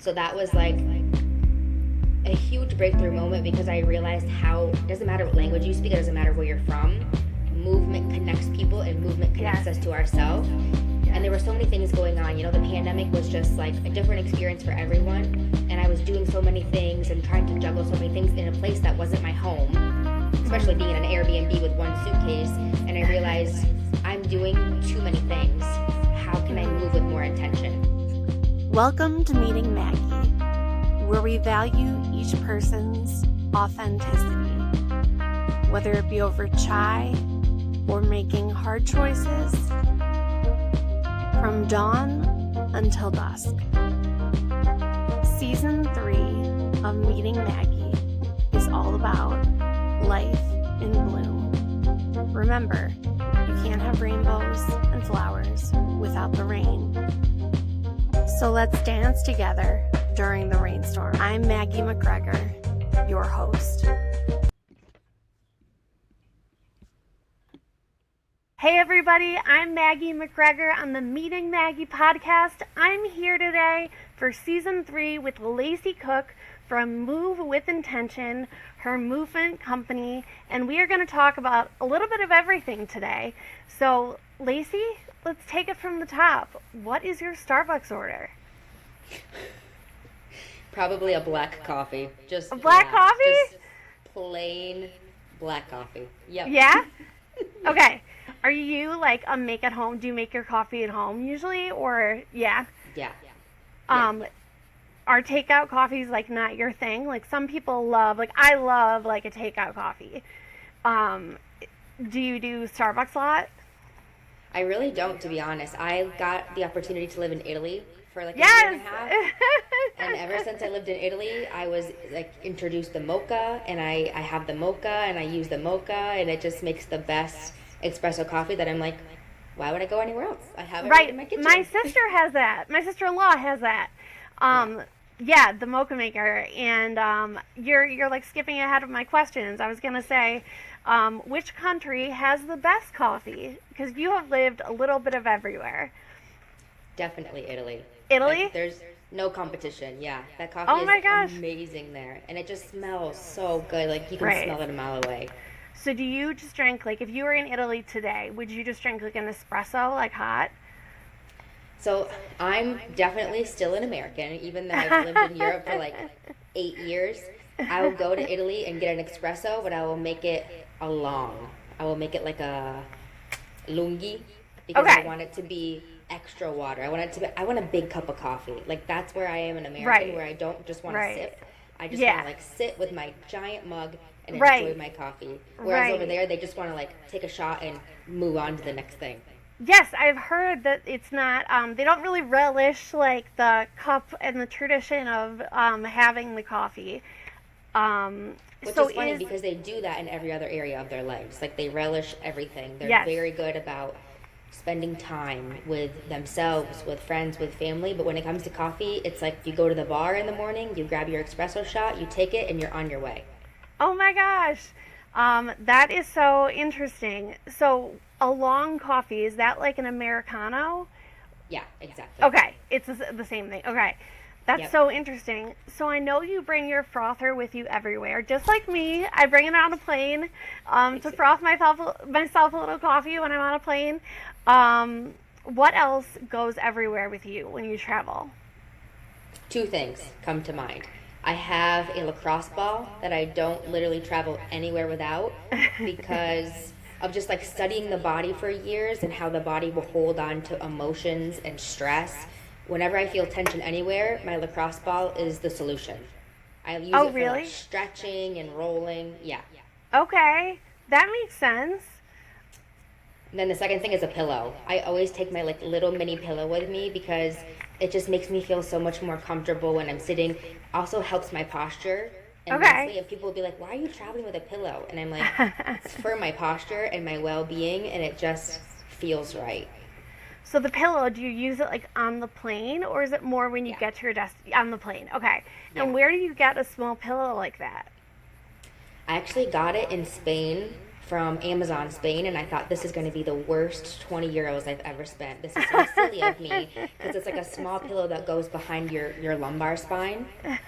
So that was like a huge breakthrough moment because I realized how it doesn't matter what language you speak, it doesn't matter where you're from. Movement connects people and movement connects us to ourselves. And there were so many things going on. You know, the pandemic was just like a different experience for everyone. And I was doing so many things and trying to juggle so many things in a place that wasn't my home, especially being in an Airbnb with one suitcase. And I realized I'm doing too many things. How can I move with more intention? Welcome to Meeting Maggie, where we value each person's authenticity, whether it be over chai or making hard choices, from dawn until dusk. Season 3 of Meeting Maggie is all about life in bloom. Remember, you can't have rainbows and flowers without the rain. So let's dance together during the rainstorm. I'm Maggie McGregor, your host. Hey everybody, I'm Maggie McGregor on the Meeting Maggie podcast. I'm here today for Season 3 with Lacey Cook from Move with Intention, her movement company, and we are going to talk about a little bit of everything today. So, Lacey, let's take it from the top. What is your Starbucks order? Probably a black coffee. Just a black coffee? Just plain black coffee. Yep. Yeah? Okay. Are you like a make at home? Do you make your coffee at home usually, or yeah? Yeah. Are takeout coffees like not your thing? Like some people love, like I love like a takeout coffee. Do you do Starbucks a lot? I really don't, to be honest. I got the opportunity to live in Italy for like a Yes! year and a half. And ever since I lived in Italy, I was like introduced to mocha, and I have the mocha and I use the mocha, and it just makes the best espresso coffee that I'm like, why would I go anywhere else? I have it right in my kitchen. My sister has that. My sister-in-law has that. Yeah, the mocha maker. And you're like skipping ahead of my questions. I was going to say, which country has the best coffee? Because you have lived a little bit of everywhere. Definitely Italy. Italy? Like, there's no competition. Yeah, that coffee is amazing there. And it just smells so good. Like you can smell it a mile away. So do you just drink, like if you were in Italy today, would you just drink like an espresso, like hot? So I'm definitely still an American, even though I've lived in Europe for like 8 years. I will go to Italy and get an espresso, but I will make it a long. I will make it like a lunghi because I want it to be extra water. I want a big cup of coffee. Like that's where I am in America, where I don't just want to sip. I just want to like sit with my giant mug and enjoy my coffee. Whereas over there, they just want to like take a shot and move on to the next thing. Yes, I've heard that it's not, they don't really relish like the cup and the tradition of having the coffee. Which is funny because they do that in every other area of their lives. Like they relish everything. They're very good about spending time with themselves, with friends, with family. But when it comes to coffee, it's like you go to the bar in the morning, you grab your espresso shot, you take it, and you're on your way. Oh my gosh. That is so interesting. So a long coffee, is that like an Americano? Yeah, exactly. Okay. It's the same thing. Okay. That's so interesting. So I know you bring your frother with you everywhere. Just like me, I bring it on a plane to froth myself a little coffee when I'm on a plane. What else goes everywhere with you when you travel? 2 things come to mind. I have a lacrosse ball that I don't literally travel anywhere without because of just like studying the body for years and how the body will hold on to emotions and stress. Whenever I feel tension anywhere, my lacrosse ball is the solution. I use it for like stretching and rolling. Yeah. Okay. That makes sense. And then the second thing is a pillow. I always take my like little mini pillow with me because it just makes me feel so much more comfortable when I'm sitting. Also helps my posture. And mentally, and people will be like, why are you traveling with a pillow? And I'm like, it's for my posture and my well-being, and it just feels right. So the pillow, do you use it like on the plane, or is it more when you get to your desk on the plane? Okay. Yeah. And where do you get a small pillow like that? I actually got it in Spain from Amazon, Spain, and I thought this is going to be the worst 20 euros I've ever spent. This is so silly of me because it's like a small pillow that goes behind your lumbar spine.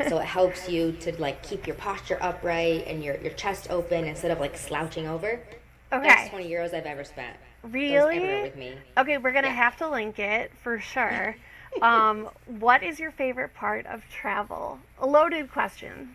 So it helps you to like keep your posture upright and your chest open instead of like slouching over. Okay. Best 20 euros I've ever spent. Really? Goes everywhere with me. Okay, we're going to have to link it for sure. What is your favorite part of travel? A loaded question.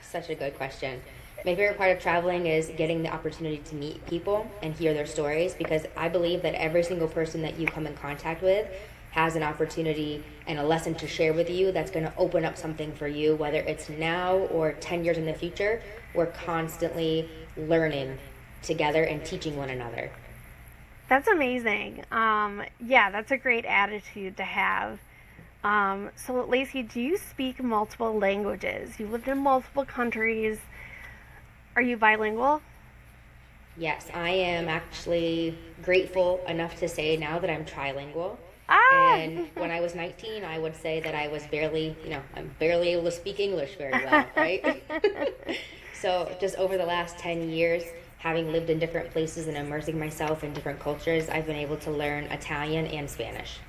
Such a good question. My favorite part of traveling is getting the opportunity to meet people and hear their stories, because I believe that every single person that you come in contact with has an opportunity and a lesson to share with you that's going to open up something for you, whether it's now or 10 years in the future. We're constantly learning together and teaching one another. That's amazing. Yeah, that's a great attitude to have. So, Lacey, do you speak multiple languages? You lived in multiple countries. Are you bilingual? Yes, I am actually grateful enough to say now that I'm trilingual. Ah! And when I was 19, I would say that I was barely, I'm barely able to speak English very well, right? So just over the last 10 years, having lived in different places and immersing myself in different cultures, I've been able to learn Italian and Spanish.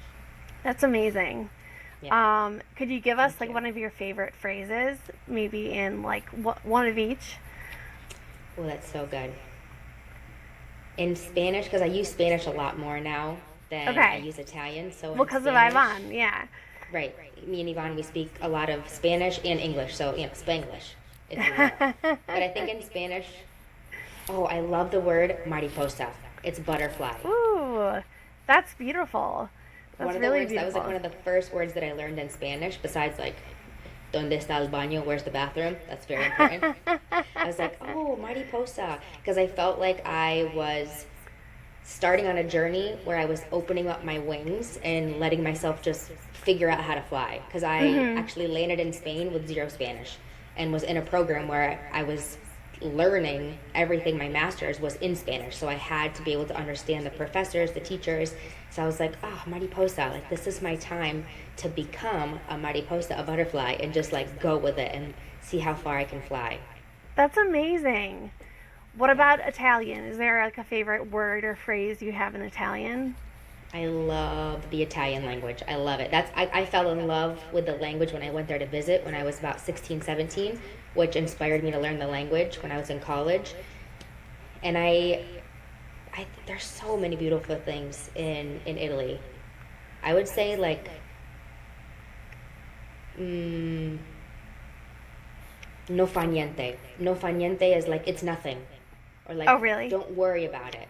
That's amazing. Yeah. Could you give us Thank like you. one of your favorite phrases, maybe in like one of each? Oh, that's so good. In Spanish, because I use Spanish a lot more now than I Okay. use Italian. So Well, in because of Spanish, Ivan, yeah. right, me and Yvonne, we speak a lot of Spanish and English, so, Spanglish, if you will. But I think in Spanish, oh, I love the word mariposa. It's butterfly. Ooh, that's beautiful. One That's of the really words, that was like beautiful. one of the first words that I learned in Spanish, besides like, ¿Dónde está el baño? Where's the bathroom? That's very important. I was like, oh, mariposa. Because I felt like I was starting on a journey where I was opening up my wings and letting myself just figure out how to fly. Because I actually landed in Spain with zero Spanish and was in a program where I was learning everything. My master's was in Spanish, so I had to be able to understand the professors, the teachers. So I was like, oh, mariposa, like this is my time to become a mariposa, a butterfly, and just like go with it and see how far I can fly. That's amazing. What about Italian? Is there like a favorite word or phrase you have in Italian? I love the Italian language. I love it. I fell in love with the language when I went there to visit when I was about 16, 17, which inspired me to learn the language when I was in college. And there's so many beautiful things in Italy. I would say like mm, no fa niente. No fa niente is like it's nothing, or like Oh, really? don't worry about it.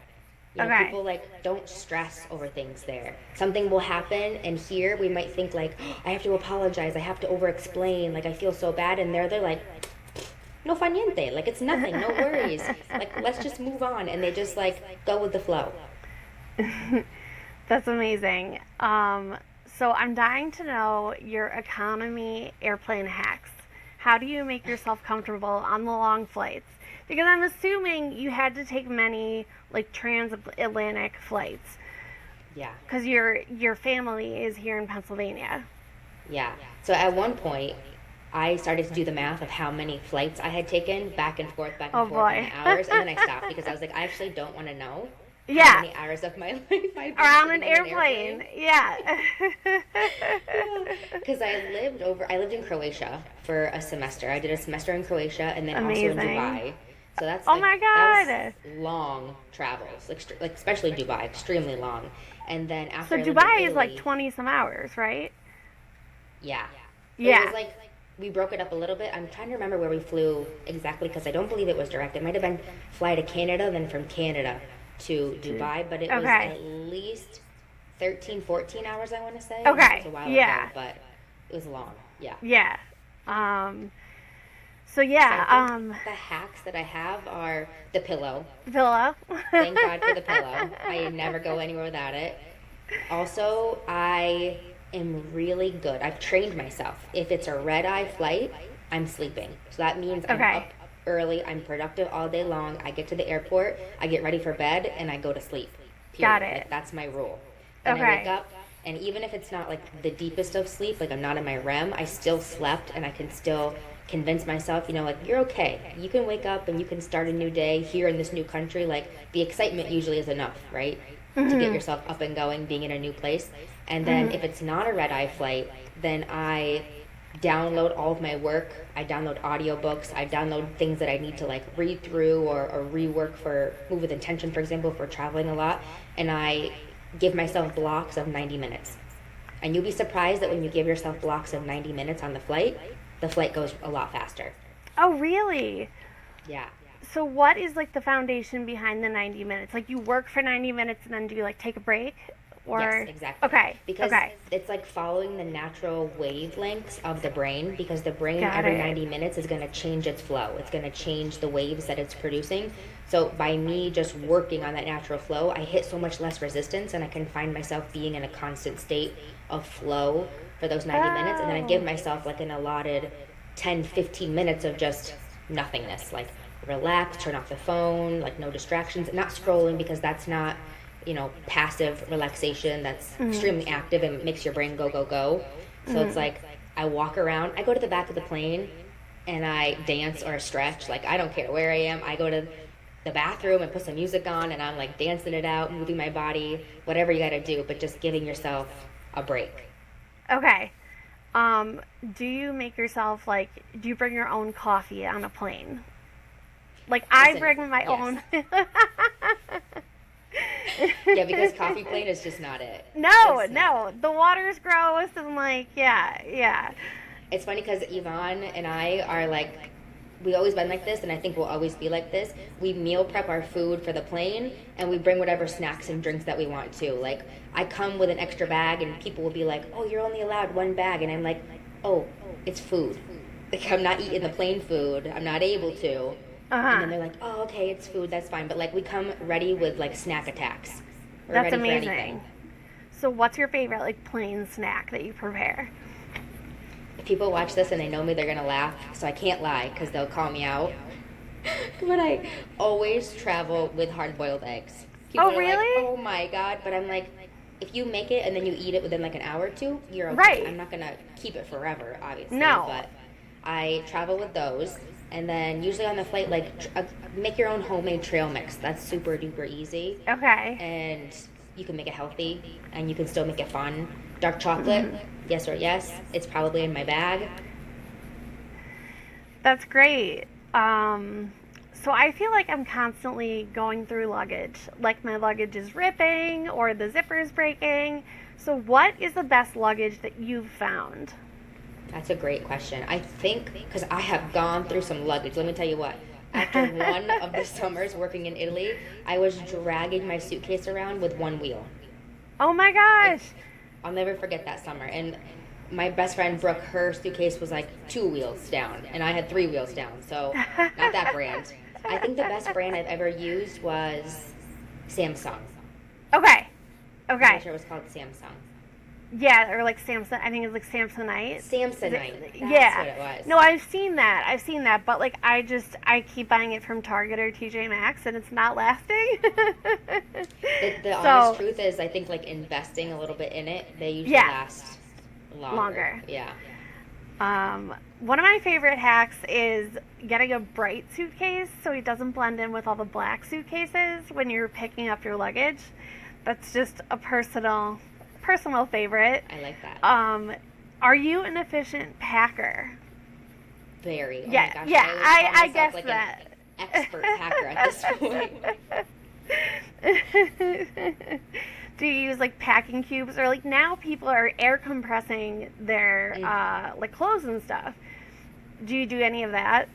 Okay. People like don't stress over things there. Something will happen, and here we might think like, oh, I have to apologize, I have to over explain, like I feel so bad, and they're like, no fa niente, like it's nothing, no worries, like let's just move on, and they just like go with the flow. That's amazing. So I'm dying to know your economy airplane hacks. How do you make yourself comfortable on the long flights? Because I'm assuming you had to take many like transatlantic flights Yeah. because your family is here in Pennsylvania. Yeah. So at one point, I started to do the math of how many flights I had taken back Oh and forth in boy. hours, and then I stopped because I was like, I actually don't want to know how Yeah, many hours of my life I've been around an sitting in an airplane. airplane. Yeah. Because I lived in Croatia for a semester. I did a semester in Croatia and then also in Amazing. Dubai. So that's Oh like my that God. was long travels, like especially Dubai, extremely long. And then So after I lived in Dubai is like Italy, 20 some hours, right? yeah. But it Yeah. was like we broke it up a little bit. I'm trying to remember where we flew exactly because I don't believe it was direct. It might have been fly to Canada, then from Canada to Dubai, but it was Okay. at least 13, 14 hours, I want to say. It Okay. was a while Yeah. ago, but it was long. Yeah. Yeah. Um, so So I yeah, think the hacks that I have are the pillow. Villa. Thank God for the pillow. I never go anywhere without it. Also, I am really good. I've trained myself. If it's a red eye flight, I'm sleeping. So that means I'm Okay. up early, I'm productive all day long. I get to the airport, I get ready for bed, and I go to sleep. Period. Got it. Like, that's my rule. Then I wake Okay. up, and even if it's not like the deepest of sleep, like I'm not in my REM, I still slept and I can still convince myself, like, you're okay. You can wake up and you can start a new day here in this new country. Like, the excitement usually is enough, right? To get yourself up and going, being in a new place. And then if it's not a red eye flight, then I download all of my work. I download audiobooks. I download things that I need to like read through or rework for Move with Intention, for example, if we're traveling a lot. And I give myself blocks of 90 minutes. And you'll be surprised that when you give yourself blocks of 90 minutes on the flight goes a lot faster. Oh, really? Yeah. So what is like the foundation behind the 90 minutes? Like you work for 90 minutes and then do you like take a break? Or yes, exactly. Okay. Because it's like following the natural wavelengths of the brain, because the brain every 90 minutes is going to change its flow. It's going to change the waves that it's producing. So by me just working on that natural flow, I hit so much less resistance, and I can find myself being in a constant state of flow for those 90 minutes. And then I give myself like an allotted 10, 15 minutes of just nothingness, like relax, turn off the phone, like no distractions, not scrolling, because that's not, passive relaxation. That's extremely active and makes your brain go, go, go. So it's like I walk around, I go to the back of the plane and I dance or stretch. Like, I don't care where I am. I go to the bathroom and put some music on and I'm like dancing it out, moving my body, whatever you got to do, but just giving yourself a break. Okay. Do you make yourself do you bring your own coffee on a plane? Like, I bring my own. Yeah, because coffee plane is just not it. No. The water's gross and yeah. It's funny because Yvonne and I are like, we always been like this, and I think we'll always be like this. We meal prep our food for the plane, and we bring whatever snacks and drinks that we want to. Like, I come with an extra bag, and people will be like, oh, you're only allowed one bag. And I'm like, oh, it's food. Like, I'm not eating the plane food. I'm not able to. And then they're like, oh, okay, it's food, that's fine. But, like, we come ready with, like, snack attacks. We're That's ready amazing. for anything. So what's your favorite, plain snack that you prepare? If people watch this and they know me, they're going to laugh. So I can't lie because they'll call me out. But I always travel with hard-boiled eggs. People are really? like, oh, my God. But I'm like, if you make it and then you eat it within, like, an hour or two, you're okay. Right. I'm not going to keep it forever, obviously. No. But I travel with those. And then usually on the flight, make your own homemade trail mix. That's super duper easy. Okay. And you can make it healthy, and you can still make it fun. Dark chocolate, yes or yes. It's probably in my bag. That's great. So I feel like I'm constantly going through luggage. Like my luggage is ripping or the zipper's breaking. So what is the best luggage that you've found? That's a great question. I think, because I have gone through some luggage. Let me tell you what. After one of the summers working in Italy, I was dragging my suitcase around with one wheel. Oh my gosh. I'll never forget that summer. And my best friend, Brooke, her suitcase was like 2 wheels down, and I had 3 wheels down. So, not that brand. I think the best brand I've ever used was Samsung. Okay. I'm not sure it was called Samsung. Yeah, or Samsung. I think it's Samsonite. Samsonite. That's what it was. No, I've seen that. But I keep buying it from Target or TJ Maxx, and it's not lasting. The honest truth is, I think investing a little bit in it, they usually last longer. Yeah. One of my favorite hacks is getting a bright suitcase so it doesn't blend in with all the black suitcases when you're picking up your luggage. That's just a personal favorite. I like that. Are you an efficient packer? Very. Oh yeah, my gosh, yeah. I guess like that. An expert hacker at this point. Do you use packing cubes, or now people are air compressing their clothes and stuff? Do you do any of that?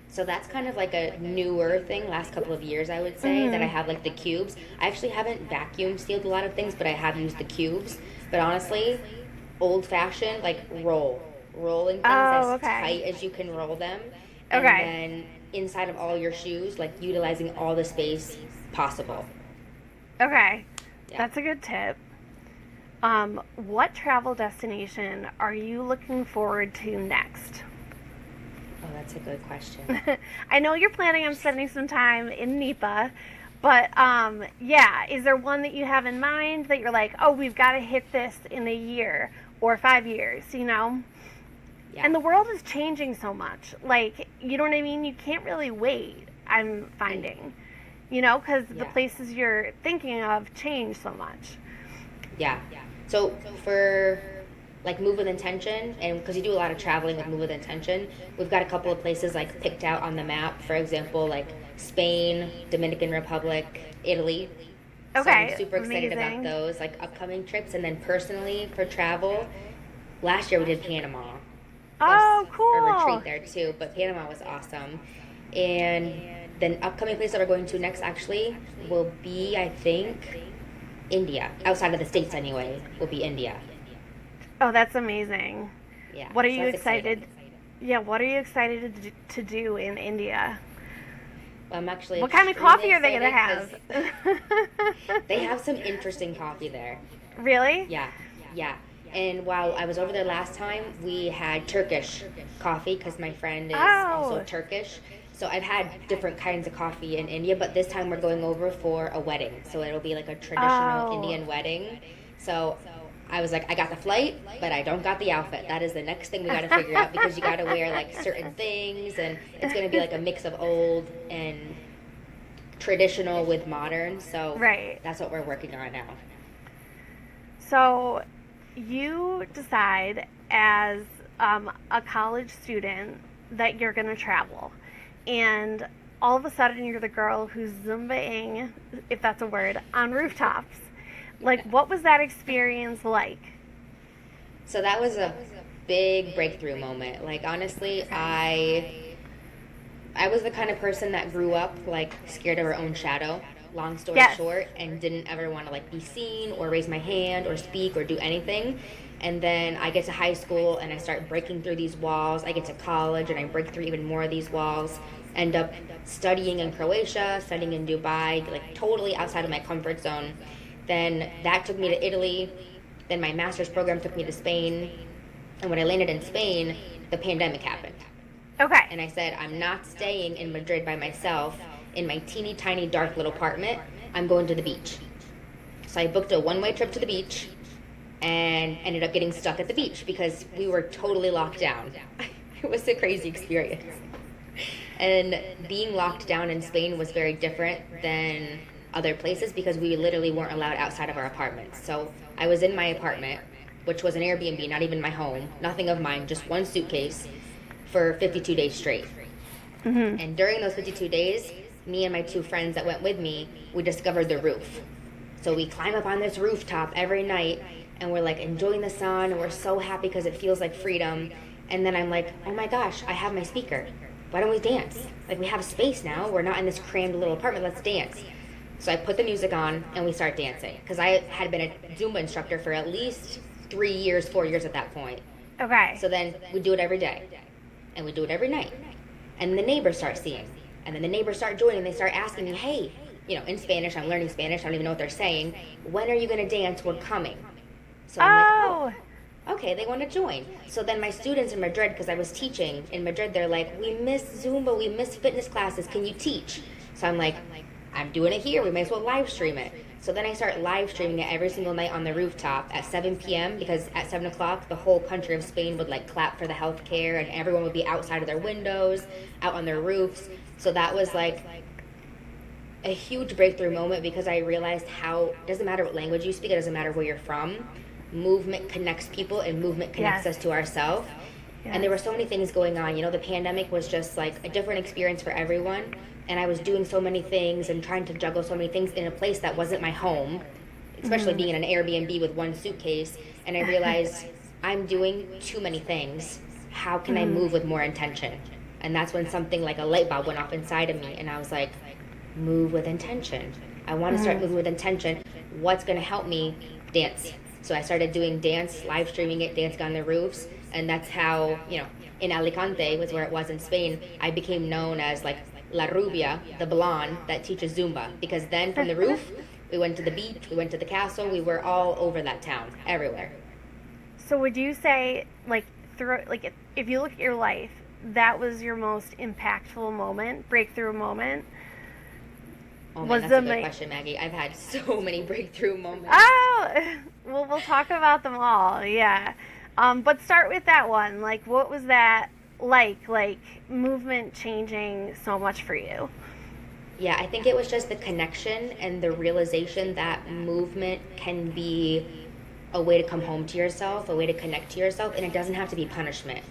So that's kind of a newer thing, last couple of years, I would say, that I have the cubes. I actually haven't vacuum sealed a lot of things, but I have used the cubes. But honestly, old fashioned, rolling things as tight as you can roll them. And then inside of all your shoes, utilizing all the space possible. Okay. Yeah. That's a good tip. What travel destination are you looking forward to next? Oh, that's a good question. I know you're planning on spending some time in Napa, but is there one that you have in mind that you're we've got to hit this in a year or 5 years, Yeah. And the world is changing so much. Like, you know what I mean? You can't really wait, I'm finding. You know, because the Yeah. places you're thinking of change so much. Yeah. So for like Move with Intention, and because you do a lot of traveling with Move with Intention, we've got a couple of places like picked out on the map. For example, like Spain, Dominican Republic, Italy. So I'm Okay, super excited about amazing. those like upcoming trips. And then personally for travel, last year we did Panama. Plus Oh, a cool. retreat there too, but Panama was awesome. And then upcoming place that we're going to next actually will be, I think, India. Outside of the States anyway, will be India. Oh, that's amazing. Yeah, What are so you that's exciting. excited? Yeah, what are you excited to do in India? Well, I'm actually What kind of extremely coffee are they going to excited because have? they have some interesting coffee there. Really? Yeah, yeah. And while I was over there last time, we had Turkish coffee because my friend is also Oh. Turkish. So I've had different kinds of coffee in India, but this time we're going over for a wedding. So it'll be like a traditional Oh. Indian wedding. So I was like, I got the flight, but I don't got the outfit. That is the next thing we got to figure out because you got to wear like certain things, and it's going to be like a mix of old and traditional with modern. So Right. that's what we're working on now. So you decide as a college student that you're going to travel. And all of a sudden you're the girl who's Zumbaing, if that's a word, on rooftops. Like, what was that experience like? So that was a big breakthrough moment. Like honestly, Okay. I was the kind of person that grew up like scared of her own shadow. Long story Yes. short, and didn't ever want to like be seen or raise my hand or speak or do anything. And then I get to high school and I start breaking through these walls. I get to college and I break through even more of these walls. End up studying in Croatia, studying in Dubai, like totally outside of my comfort zone. Then that took me to Italy. Then my master's program took me to Spain. And when I landed in Spain, the pandemic happened. Okay. And I said, I'm not staying in Madrid by myself in my teeny tiny dark little apartment. I'm going to the beach. So I booked a one-way trip to the beach and ended up getting stuck at the beach because we were totally locked down. It was a crazy experience. And being locked down in Spain was very different than other places because we literally weren't allowed outside of our apartments. So I was in my apartment, which was an Airbnb, not even my home, nothing of mine, just one suitcase for 52 days straight. Mm-hmm. And during those 52 days, me and my two friends that went with me, we discovered the roof. So we climb up on this rooftop every night and we're like enjoying the sun and we're so happy because it feels like freedom. And then I'm like, oh my gosh, I have my speaker. Why don't we dance? Like we have space now. We're not in this crammed little apartment. Let's dance. So I put the music on and we start dancing because I had been a Zumba instructor for at least 3 years, 4 years at that point. Okay. So then we do it every day and we do it every night. And the neighbors start seeing. And then the neighbors start joining. They start asking me, hey, you know, in Spanish, I'm learning Spanish. I don't even know what they're saying. When are you going to dance? We're coming. So I'm like, Oh. okay, they want to join. So then my students in Madrid, because I was teaching in Madrid, they're like, we miss Zumba, we miss fitness classes. Can you teach? So I'm like, I'm doing it here. We may as well live stream it. So then I start live streaming it every single night on the rooftop at 7 p.m. because at 7 o'clock, the whole country of Spain would like clap for the healthcare and everyone would be outside of their windows, out on their roofs. So that was like a huge breakthrough moment because I realized how it doesn't matter what language you speak, it doesn't matter where you're from. Movement connects people and movement connects Yes. us to ourselves. And there were so many things going on. You know, the pandemic was just like a different experience for everyone. And I was doing so many things and trying to juggle so many things in a place that wasn't my home, especially being in an Airbnb with one suitcase. And I realized I'm doing too many things. How can I move with more intention? And that's when something like a light bulb went off inside of me. And I was like, move with intention. I want to start moving with intention. What's going to help me? Dance. So I started doing dance, live streaming it, dancing on the roofs. And that's how, you know, in Alicante was where it was in Spain, I became known as like La Rubia, the blonde that teaches Zumba. Because then from the roof, we went to the beach, we went to the castle, we were all over that town, everywhere. So would you say, like, if you look at your life, that was your most impactful moment, breakthrough moment? Oh man, Was that's a the good question, Maggie. I've had so many breakthrough moments. Oh, well, we'll talk about them all. Yeah. But start with that one. Like, what was that like? Like, movement changing so much for you? Yeah, I think it was just the connection and the realization that movement can be a way to come home to yourself, a way to connect to yourself, and it doesn't have to be punishment.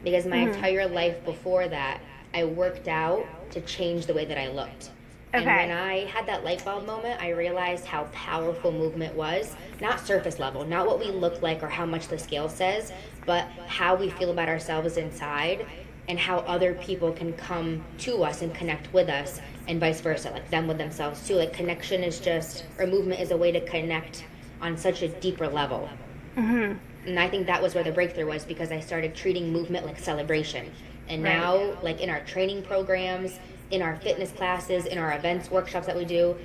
Because my Mm-hmm. entire life before that, I worked out to change the way that I looked. And when Okay. I had that light bulb moment, I realized how powerful movement was. Not surface level, not what we look like or how much the scale says, but how we feel about ourselves inside and how other people can come to us and connect with us and vice versa, like them with themselves too. Like connection is just, or movement is a way to connect on such a deeper level. Mm-hmm. And I think that was where the breakthrough was because I started treating movement like celebration. And Right. now, like in our training programs, in our fitness classes, in our events, workshops that we do,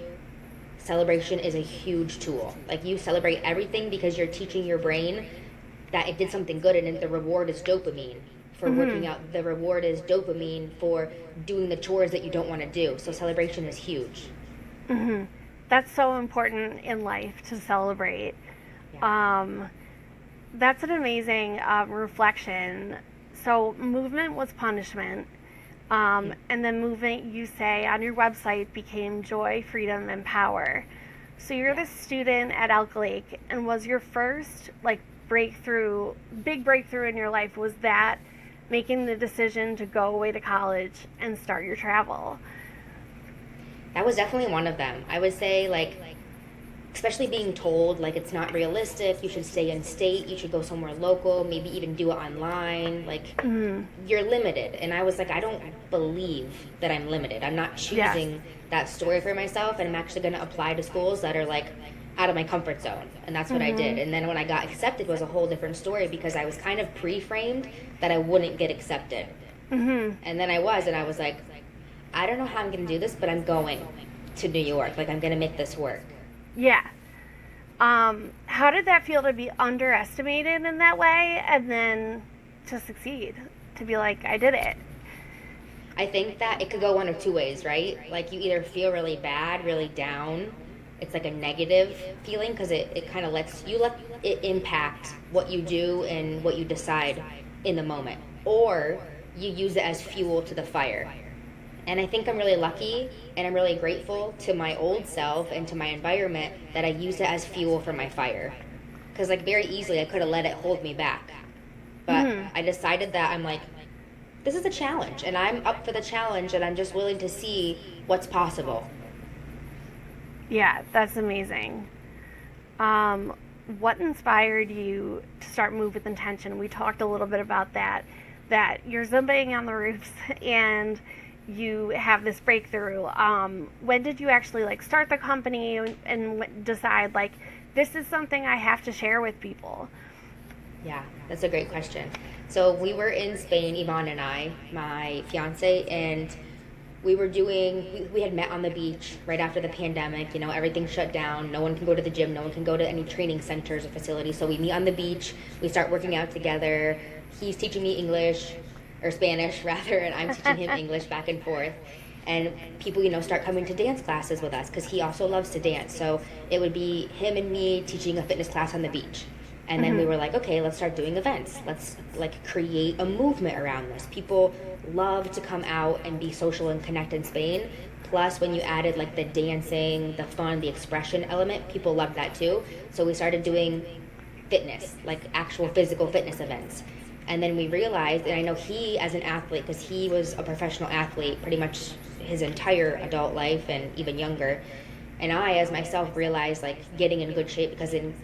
celebration is a huge tool. Like you celebrate everything because you're teaching your brain that it did something good, and the reward is dopamine for Mm-hmm. working out. The reward is dopamine for doing the chores that you don't want to do. So celebration is huge. Mm-hmm. That's so important in life to celebrate. Yeah. Um, that's an amazing reflection. So, movement was punishment. Mm-hmm. And then movement, you say on your website, became joy, freedom, and power. So you're the Yes. student at Elk Lake, and was your first like breakthrough, big breakthrough in your life, was that making the decision to go away to college and start your travel? That was definitely one of them. I would say, like, especially being told like it's not realistic, you should stay in state, you should go somewhere local, maybe even do it online, like Mm, you're limited. And I was like, I don't believe that I'm limited. I'm not yeah. choosing that story for myself, and I'm actually going to apply to schools that are like out of my comfort zone. And that's what I did. Mhm. And then when I got accepted was a whole different story because I was kind of pre-framed that I wouldn't get accepted. Mhm. And then I was, and I was like, I don't know how I'm going to do this, but I'm going to New York. Like I'm going to make this work. Yeah. How did that feel to be underestimated in that way and then to succeed? To be like, I did it. I think that it could go one of two ways, right? Like you either feel really bad, really down. It's like a negative feeling because it kind of lets you let it impact what you do and what you decide in the moment. Or you use it as fuel to the fire. And I think I'm really lucky and I'm really grateful to my old self and to my environment that I used it as fuel for my fire. Because like very easily I could have let it hold me back. But Mhm. I decided that I'm like, this is a challenge and I'm up for the challenge and I'm just willing to see what's possible. Yeah, that's amazing. Um, what inspired you to start Move with Intention? We talked a little bit about that. That you're zumbaing on the roofs and you have this breakthrough. When did you actually like start the company and decide like this is something I have to share with people? Yeah, that's a great question. So we were in Spain, Yvonne and I, my fiance, and we had met on the beach right after the pandemic. You know, everything shut down. No one can go to the gym. No one can go to any training centers or facilities. So we meet on the beach. We start working out together. He's teaching me English or Spanish rather, and I'm teaching him English back and forth. And people, start coming to dance classes with us because he also loves to dance. So it would be him and me teaching a fitness class on the beach. And then we Mhm. were like, okay, let's start doing events. Let's like create a movement around this. People love to come out and be social and connect in Spain. Plus, when you added like the dancing, the fun, the expression element, people loved that too. So we started doing fitness, like actual physical fitness events. And then we realized, and I know he as an athlete, because he was a professional athlete pretty much his entire adult life and even younger. And I, as myself, realized like getting in good shape because in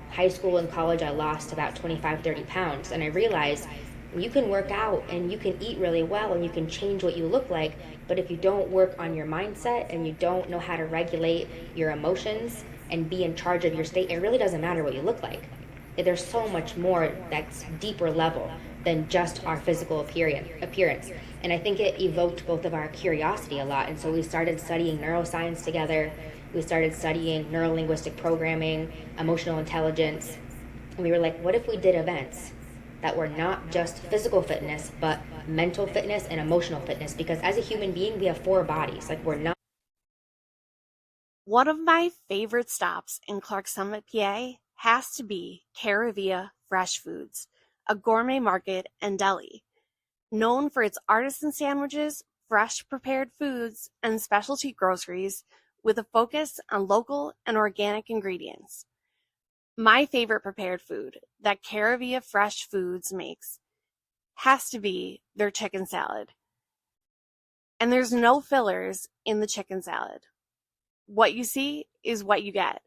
high school and college, I lost about 25, 30 pounds. And I realized you can work out and you can eat really well and you can change what you look like. But if you don't work on your mindset and you don't know how to regulate your emotions and be in charge of your state, it really doesn't matter what you look like. There's so much more that's deeper level than just our physical appearance. And I think it evoked both of our curiosity a lot. And so we started studying neuroscience together. We started studying neurolinguistic programming, emotional intelligence. And we were like, what if we did events that were not just physical fitness, but mental fitness and emotional fitness? Because as a human being, we have four bodies. Like we're not. One of my favorite stops in Clark Summit, PA has to be Caravia Fresh Foods, a gourmet market and deli. Known for its artisan sandwiches, fresh prepared foods, and specialty groceries with a focus on local and organic ingredients. My favorite prepared food that Caravia Fresh Foods makes has to be their chicken salad. And there's no fillers in the chicken salad. What you see is what you get.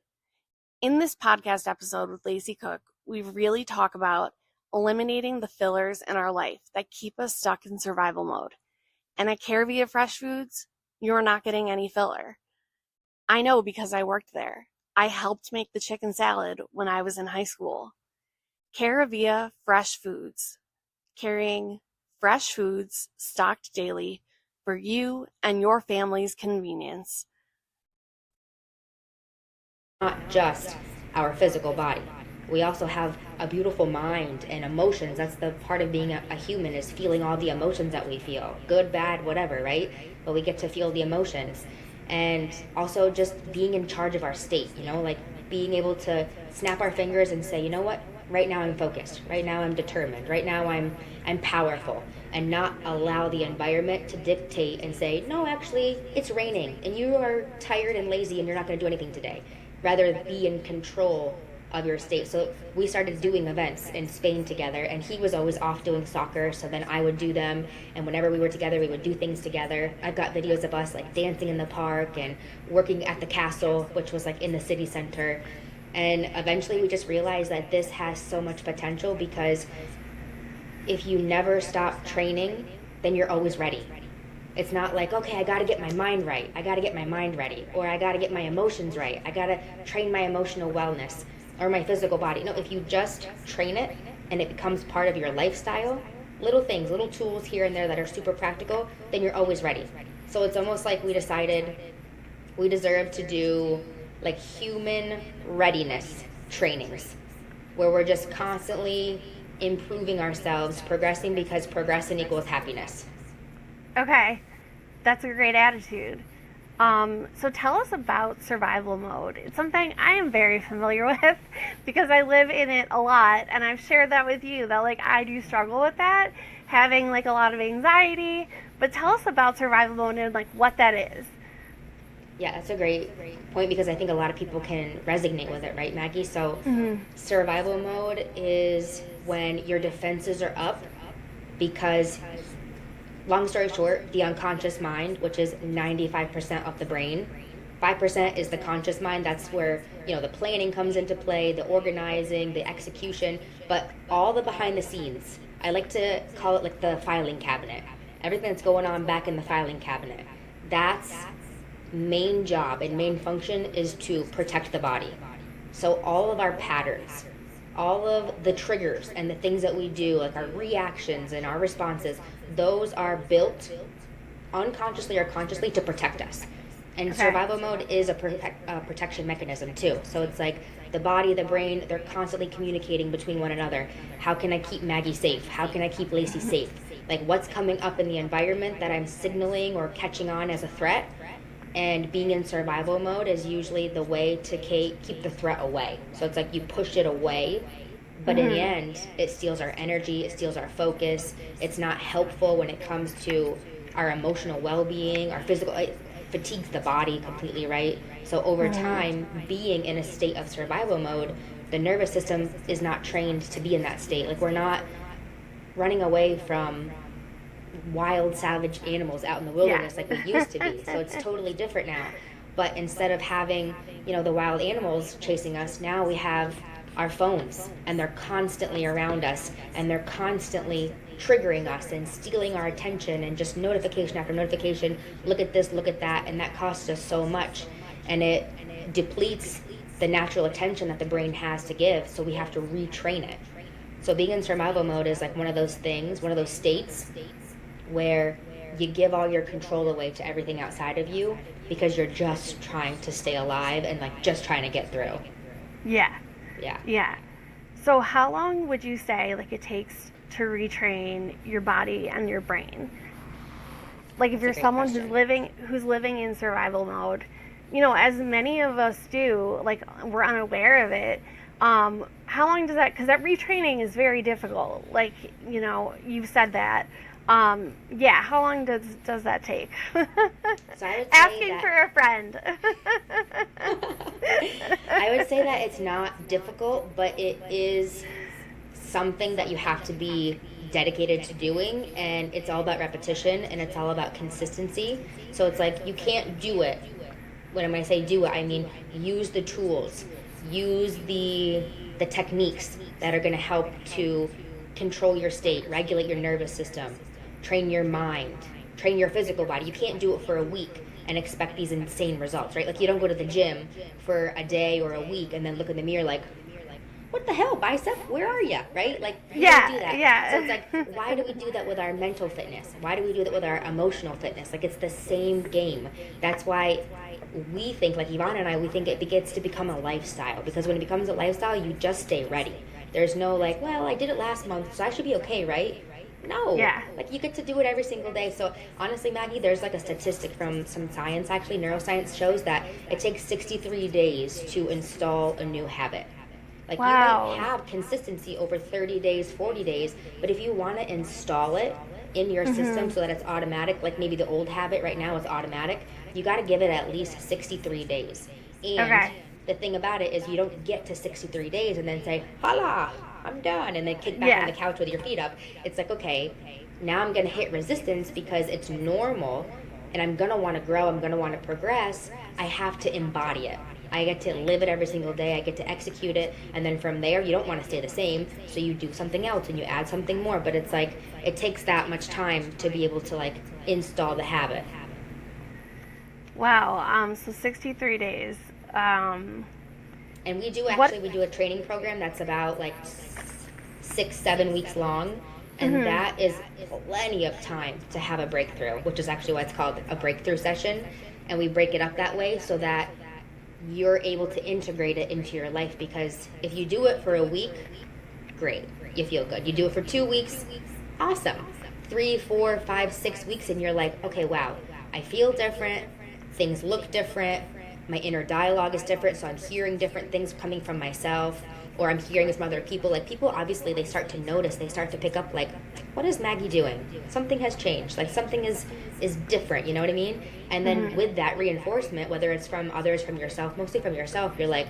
In this podcast episode with Lacey Cook, we really talk about eliminating the fillers in our life that keep us stuck in survival mode. And at Caravia Fresh Foods, you're not getting any filler. I know because I worked there. I helped make the chicken salad when I was in high school. Caravia Fresh Foods, carrying fresh foods stocked daily for you and your family's convenience. Not just our physical body. We also have a beautiful mind and emotions. That's the part of being a human, is feeling all the emotions that we feel. Good, bad, whatever, right? But we get to feel the emotions. And also just being in charge of our state, like being able to snap our fingers and say, you know what? Right now I'm focused. Right now I'm determined. Right now I'm powerful. And not allow the environment to dictate and say, no, actually, it's raining and you are tired and lazy and you're not going to do anything today. Rather be in control of your state. So we started doing events in Spain together, and he was always off doing soccer, so then I would do them, and whenever we were together we would do things together. I've got videos of us like dancing in the park and working at the castle, which was like in the city center. And eventually we just realized that this has so much potential, because if you never stop training, then you're always ready. It's not like, okay, I got to get my mind right. I got to get my mind ready. Or I got to get my emotions right. I got to train my emotional wellness or my physical body. No, if you just train it and it becomes part of your lifestyle, little things, little tools here and there that are super practical, then you're always ready. So it's almost like we decided we deserve to do like human readiness trainings, where we're just constantly improving ourselves, progressing, because progression equals happiness. Okay, that's a great attitude. So tell us about survival mode. It's something I am very familiar with because I live in it a lot, and I've shared that with you that like I do struggle with that, having like a lot of anxiety. But tell us about survival mode and like what that is. Yeah, that's a great point, because I think a lot of people can resonate with it, right, Maggie? So survival mode is when your defenses are up because, long story short, the unconscious mind, which is 95% of the brain, 5% is the conscious mind. That's where, the planning comes into play, the organizing, the execution, but all the behind the scenes. I like to call it like the filing cabinet. Everything that's going on back in the filing cabinet. That's main job and main function is to protect the body. So all of our patterns, all of the triggers and the things that we do, like our reactions and our responses, those are built unconsciously or consciously to protect us. And survival mode is a protection mechanism too. So it's like the body, the brain, they're constantly communicating between one another. How can I keep Maggie safe? How can I keep Lacey safe? Like, what's coming up in the environment that I'm signaling or catching on as a threat? And being in survival mode is usually the way to keep the threat away. So it's like you push it away, but in the end, it steals our energy, it steals our focus. It's not helpful when it comes to our emotional well-being, our physical. It fatigues the body completely, right? So over time, being in a state of survival mode, the nervous system is not trained to be in that state. Like, we're not running away from wild, savage animals out in the wilderness like we used to be. So it's totally different now. But instead of having, the wild animals chasing us, now we have our phones, and they're constantly around us, and they're constantly triggering us and stealing our attention, and just notification after notification, look at this, look at that, and that costs us so much, and it depletes the natural attention that the brain has to give, so we have to retrain it. So being in survival mode is like one of those things, one of those states where you give all your control away to everything outside of you, because you're just trying to stay alive and like just trying to get through. Yeah. So how long would you say like it takes to retrain your body and your brain? Like, if you're someone who's living in survival mode, as many of us do, like, we're unaware of it. How long does that, because that retraining is very difficult. Like, you've said that. Yeah, how long does that take? So I would say Asking that for a friend. I would say that it's not difficult, but it is something that you have to be dedicated to doing, and it's all about repetition and it's all about consistency. So it's like you can't do it. When I say do it, I mean use the tools, use the techniques that are going to help to control your state, regulate your nervous system, train your mind, train your physical body. You can't do it for a week and expect these insane results, right? Like you don't go to the gym for a day or a week and then look in the mirror like, what the hell, bicep? Where are you? Right? Like, you don't do that. Yeah. So it's like, why do we do that with our mental fitness? Why do we do that with our emotional fitness? Like, it's the same game. That's why we think, like Yvonne and I, we think it gets to become a lifestyle. Because when it becomes a lifestyle, you just stay ready. There's no like, well, I did it last month, so I should be okay, right? No. Yeah. Like, you get to do it every single day. So, honestly, Maggie, there's like a statistic from some science, actually, neuroscience shows that it takes 63 days to install a new habit. Like, wow. You might have consistency over 30 days, 40 days, but if you want to install it in your system so that it's automatic, like maybe the old habit right now is automatic, you got to give it at least 63 days. And the thing about it is you don't get to 63 days and then say, voila, I'm done, and then kick back on the couch with your feet up. It's like, okay, now I'm going to hit resistance because it's normal, and I'm going to want to grow, I'm going to want to progress. I have to embody it. I get to live it every single day. I get to execute it. And then from there, you don't want to stay the same. So you do something else and you add something more. But it's like, it takes that much time to be able to like install the habit. Wow. So 63 days. And we do a training program that's about like 6-7 weeks long. And that is plenty of time to have a breakthrough, which is actually why it's called a breakthrough session. And we break it up that way so that you're able to integrate it into your life, because if you do it for a week, great, you feel good. You do it for 2 weeks, awesome. 3, 4, 5, 6 weeks, and you're like, okay, wow, I feel different, things look different, my inner dialogue is different, so I'm hearing different things coming from myself, or I'm hearing it from other people. Like, people, obviously, they start to notice, they start to pick up, like, what is Maggie doing? Something has changed. Like, something is different, you know what I mean? And then with that reinforcement, whether it's from others, from yourself, mostly from yourself, you're like,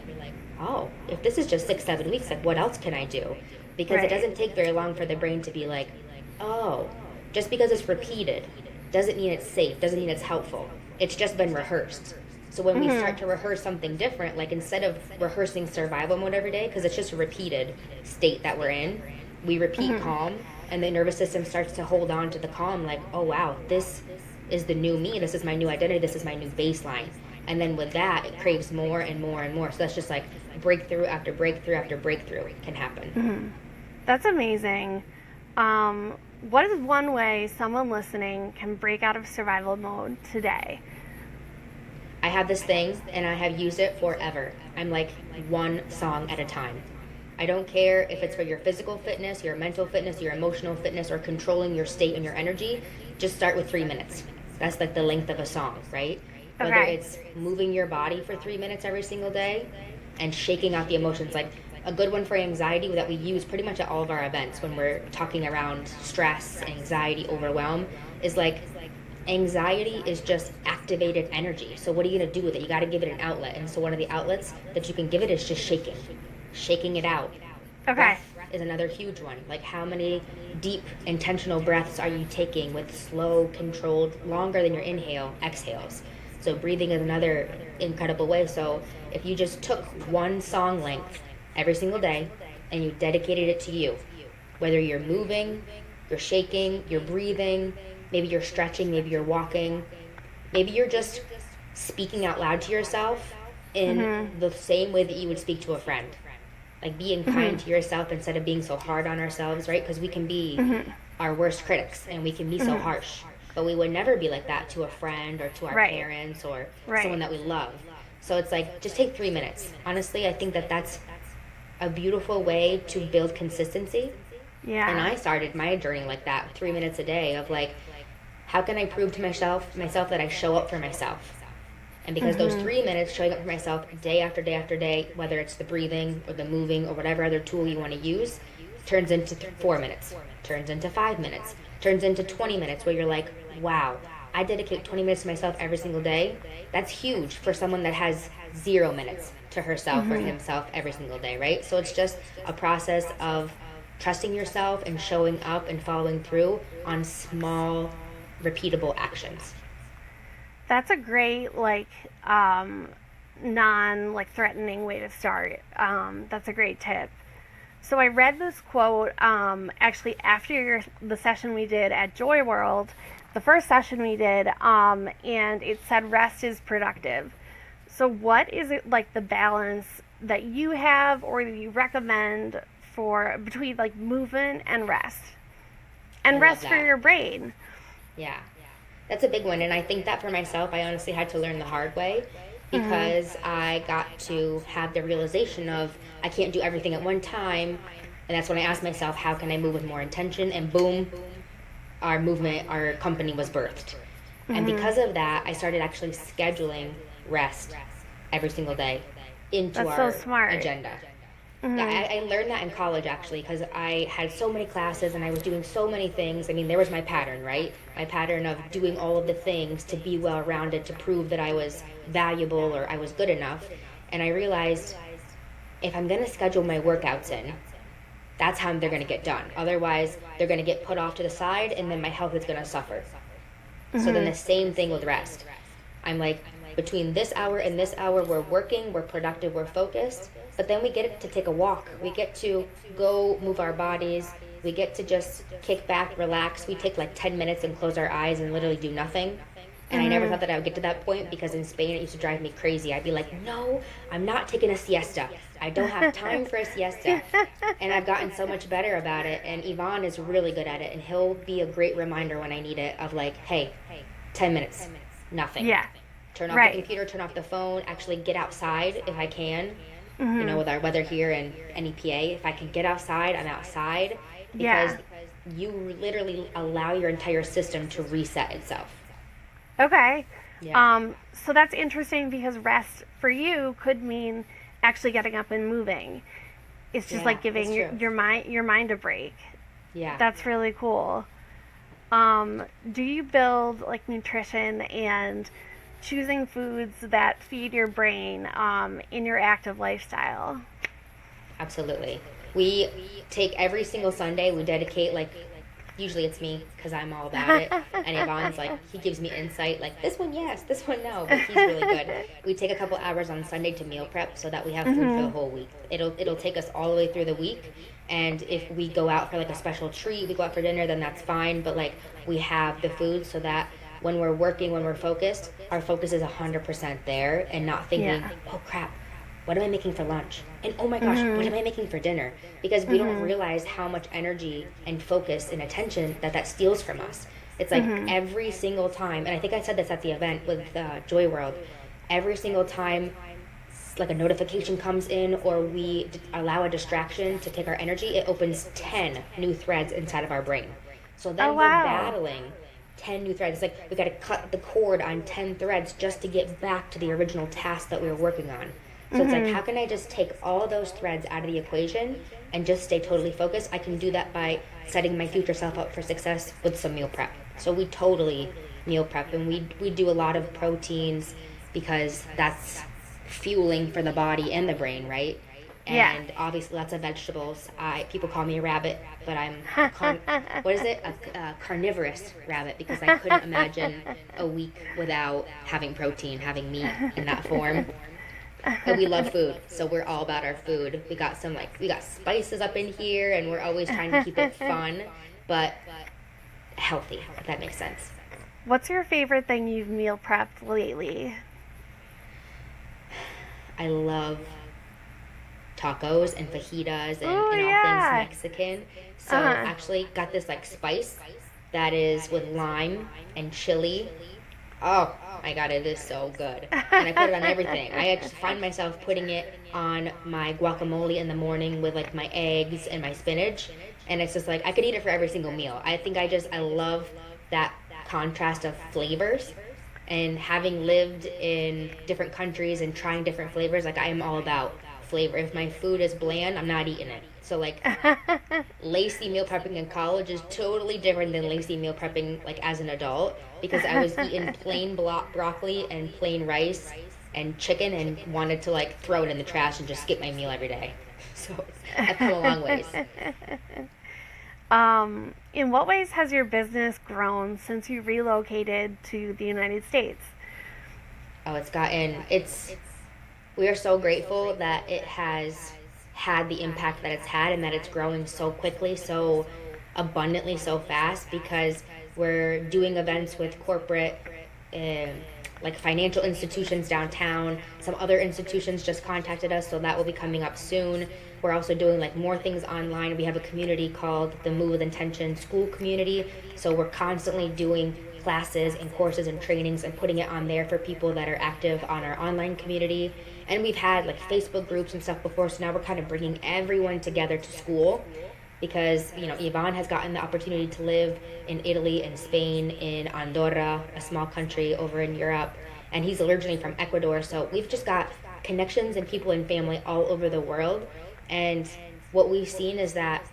oh, if this is just 6-7 weeks, like, what else can I do? Because it doesn't take very long for the brain to be like, oh, just because it's repeated doesn't mean it's safe, doesn't mean it's helpful. It's just been rehearsed. So when we start to rehearse something different, like instead of rehearsing survival mode every day, because it's just a repeated state that we're in, we repeat calm, and the nervous system starts to hold on to the calm, like, oh wow, this is the new me, this is my new identity, this is my new baseline. And then with that, it craves more and more and more. So that's just like breakthrough after breakthrough after breakthrough can happen. That's amazing. What is one way someone listening can break out of survival mode today? I have this thing, and I have used it forever. I'm like one song at a time. I don't care if it's for your physical fitness, your mental fitness, your emotional fitness, or controlling your state and your energy. Just start with 3 minutes. That's like the length of a song, right? Okay. Whether it's moving your body for 3 minutes every single day and shaking out the emotions. Like a good one for anxiety that we use pretty much at all of our events when we're talking around stress, anxiety, overwhelm, is like, anxiety is just activated energy. So what are you going to do with it? You got to give it an outlet. And so one of the outlets that you can give it is just shaking it out. Okay. Breath is another huge one. Like, how many deep intentional breaths are you taking with slow, controlled, longer than your exhales? So breathing is another incredible way. So if you just took one song length every single day and you dedicated it to you, whether you're moving, you're shaking, you're breathing, maybe you're stretching, maybe you're walking, maybe you're just speaking out loud to yourself in the same way that you would speak to a friend. Like being kind to yourself instead of being so hard on ourselves, right? Because we can be our worst critics and we can be so harsh. But we would never be like that to a friend or to our parents or someone that we love. So it's like, just take 3 minutes. Honestly, I think that that's a beautiful way to build consistency. Yeah. And I started my journey like that, 3 minutes a day of like, how can I prove to myself that I show up for myself? And because those 3 minutes showing up for myself day after day after day, whether it's the breathing or the moving or whatever other tool you want to use, turns into 4 minutes, turns into 5 minutes, turns into 20 minutes where you're like, wow, I dedicate 20 minutes to myself every single day. That's huge for someone that has 0 minutes to herself or himself every single day, right? So it's just a process of trusting yourself and showing up and following through on small, repeatable actions. That's a great, like, non, like, threatening way to start. That's a great tip. So I read this quote, actually after the session we did at Joy World, the first session we did, and it said rest is productive. So what is it, like, the balance that you have or that you recommend for between, like, movement and rest? And rest for your brain. Yeah. That's a big one. And I think that for myself, I honestly had to learn the hard way because I got to have the realization of I can't do everything at one time. And that's when I asked myself, how can I move with more intention? And boom, our movement, our company was birthed. And because of that, I started actually scheduling rest every single day into our agenda. Yeah, I learned that in college actually because I had so many classes and I was doing so many things. I mean, there was my pattern, right? My pattern of doing all of the things to be well-rounded, to prove that I was valuable or I was good enough. And I realized if I'm going to schedule my workouts in, that's how they're going to get done. Otherwise, they're going to get put off to the side and then my health is going to suffer. So then the same thing with rest. I'm like, between this hour and this hour, we're working, we're productive, we're focused, but then we get to take a walk. We get to go move our bodies. We get to just kick back, relax. We take like 10 minutes and close our eyes and literally do nothing. And I never thought that I would get to that point because in Spain it used to drive me crazy. I'd be like, no, I'm not taking a siesta. I don't have time for a siesta. And I've gotten so much better about it. And Yvonne is really good at it. And he'll be a great reminder when I need it of like, hey, 10 minutes, nothing. Yeah. Turn off the computer, turn off the phone, actually get outside if I can. You know, with our weather here and NEPA, if I can get outside, I'm outside. Because you literally allow your entire system to reset itself. Okay. Yeah. So that's interesting because rest for you could mean actually getting up and moving. It's just like giving your mind a break. Yeah. That's really cool. Do you build like nutrition and choosing foods that feed your brain in your active lifestyle? Absolutely. We take every single Sunday, we dedicate like, usually it's me because I'm all about it. And Yvonne's like, he gives me insight like, this one yes, this one no, but he's really good. We take a couple hours on Sunday to meal prep so that we have food for the whole week. It'll take us all the way through the week. And if we go out for like a special treat, we go out for dinner, then that's fine. But like we have the food so that when we're working, when we're focused, our focus is 100% there and not thinking, oh crap, what am I making for lunch? And oh my gosh, what am I making for dinner? Because we don't realize how much energy and focus and attention that steals from us. It's like every single time, and I think I said this at the event with Joy World, every single time like a notification comes in or we allow a distraction to take our energy, it opens 10 new threads inside of our brain. So then we're battling 10 new threads. It's like we got to cut the cord on 10 threads just to get back to the original task that we were working on. So it's like, how can I just take all those threads out of the equation and just stay totally focused? I can do that by setting my future self up for success with some meal prep. So we totally meal prep, and we do a lot of proteins because that's fueling for the body and the brain, right? And obviously lots of vegetables. People call me a rabbit, but I'm a carnivorous rabbit because I couldn't imagine a week without having protein, having meat in that form. And we love food, so we're all about our food. We got spices up in here, and we're always trying to keep it fun, but healthy, if that makes sense. What's your favorite thing you've meal prepped lately? I love tacos and fajitas and all things Mexican. So actually got this like spice that is with lime and chili. Oh my god, it is so good. And I put it on everything. I just find myself putting it on my guacamole in the morning with like my eggs and my spinach. And it's just like, I could eat it for every single meal. I think I love that contrast of flavors. And having lived in different countries and trying different flavors, like I am all about flavor. If my food is bland, I'm not eating it. So like Lacey meal prepping in college is totally different than Lacey meal prepping like as an adult because I was eating plain broccoli and plain rice and chicken and wanted to like throw it in the trash and just skip my meal every day. So I've come a long ways. In what ways has your business grown since you relocated to the United States? Oh, we are so grateful that it has had the impact that it's had and that it's growing so quickly, so abundantly, so fast because we're doing events with corporate, um, like financial institutions downtown. Some other institutions just contacted us, so that will be coming up soon. We're also doing like more things online. We have a community called the Move with Intention School Community, so we're constantly doing classes and courses and trainings and putting it on there for people that are active on our online community. And we've had like Facebook groups and stuff before, so now we're kind of bringing everyone together to school because Yvonne has gotten the opportunity to live in Italy and Spain, in Andorra, a small country over in Europe, and he's originally from Ecuador. So we've just got connections and people and family all over the world. And what we've seen is that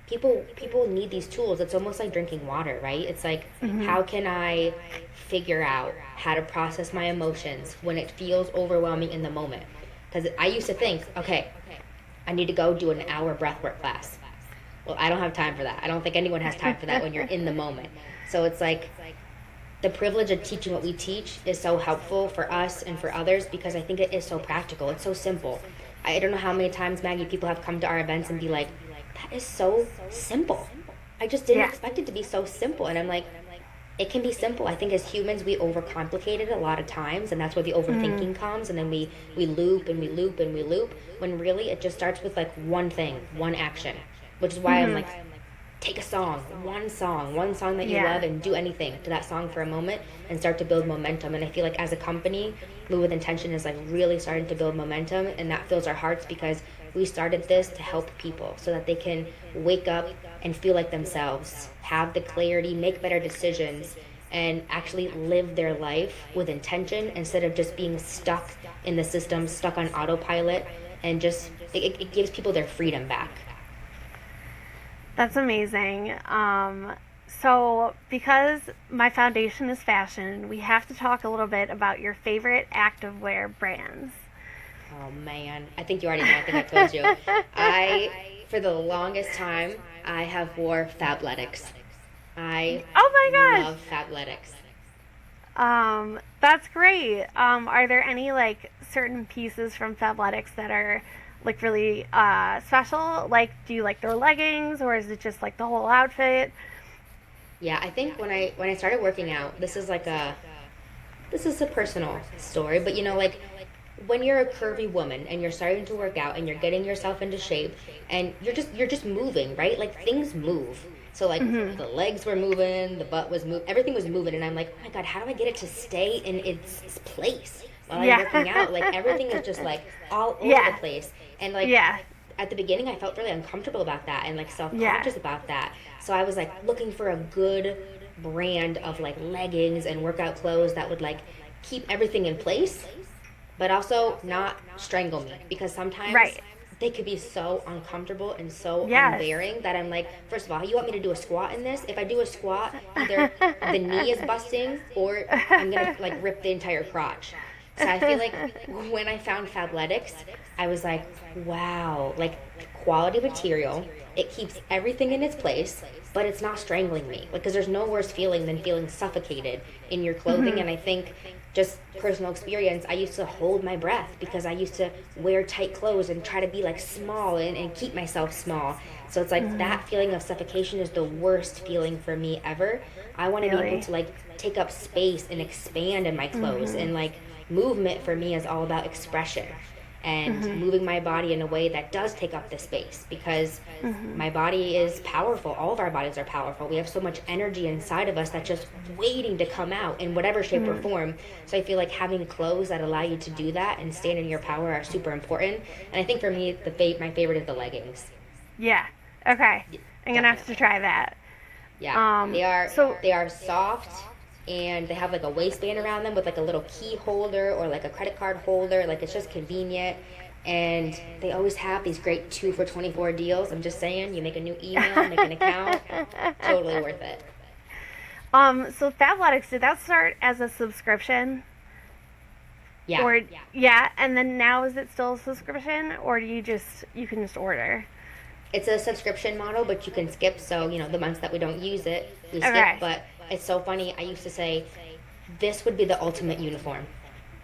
people need these tools. It's almost like drinking water, right? It's like, how can I figure out how to process my emotions when it feels overwhelming in the moment? Because I used to think, okay, I need to go do an hour breathwork class. Well, I don't have time for that. I don't think anyone has time for that when you're in the moment. So it's like the privilege of teaching what we teach is so helpful for us and for others because I think it is so practical. It's so simple. I don't know how many times, Maggie, people have come to our events and be like, that is so simple. I just didn't expect it to be so simple. And I'm like, it can be simple. I think as humans, we overcomplicate it a lot of times, and that's where the overthinking comes, and then we loop and we loop and we loop, when really it just starts with like one thing, one action, which is why I'm like, take a song, one song that you love, and do anything to that song for a moment and start to build momentum. And I feel like as a company, Move with Intention is like really starting to build momentum, and that fills our hearts because we started this to help people so that they can wake up and feel like themselves, have the clarity, make better decisions, and actually live their life with intention instead of just being stuck in the system, stuck on autopilot, and just it gives people their freedom back. That's amazing. So, because my foundation is fashion, we have to talk a little bit about your favorite activewear brands. Oh man, I think you already know. I think I told you. For the longest time, I have wore Fabletics. I Oh my love Fabletics. gosh. That's great. Are there any like certain pieces from Fabletics that are like really special? Like, do you like their leggings, or is it just like the whole outfit? Yeah, I think when I started working out, this is a personal story, but like when you're a curvy woman and you're starting to work out and you're getting yourself into shape and you're just moving, right? Like things move. So like the legs were moving, the butt was moving, everything was moving, and I'm like, oh my god, how do I get it to stay in its place while I'm working out? Like everything is just like all over the place, and like at the beginning I felt really uncomfortable about that and like self-conscious about that. So I was like looking for a good brand of like leggings and workout clothes that would like keep everything in place but also not strangle me because sometimes they could be so uncomfortable and so unbearing that I'm like, first of all, you want me to do a squat in this? If I do a squat, either the knee is busting or I'm gonna like rip the entire crotch. So I feel like when I found Fabletics, I was like, wow, like quality material. It keeps everything in its place, but it's not strangling me. Like, because there's no worse feeling than feeling suffocated in your clothing. And I think just personal experience, I used to hold my breath because I used to wear tight clothes and try to be like small and keep myself small. So it's like that feeling of suffocation is the worst feeling for me ever. I want to be able to like take up space and expand in my clothes, and like movement for me is all about expression and moving my body in a way that does take up the space because my body is powerful. All of our bodies are powerful. We have so much energy inside of us that's just waiting to come out in whatever shape or form. So I feel like having clothes that allow you to do that and stand in your power are super important. And I think for me, my favorite is the leggings. Yeah. Okay. I'm gonna have to try that. Yeah. They are soft, and they have like a waistband around them with like a little key holder or like a credit card holder. Like it's just convenient. And they always have these great 2 for $24 deals. I'm just saying, you make a new email, make an account, totally worth it. So Fabletics, did that start as a subscription? Yeah. Or yeah, and then now is it still a subscription, or do you can just order? It's a subscription model, but you can skip. So, the months that we don't use it, we skip. Okay. But it's so funny. I used to say, this would be the ultimate uniform.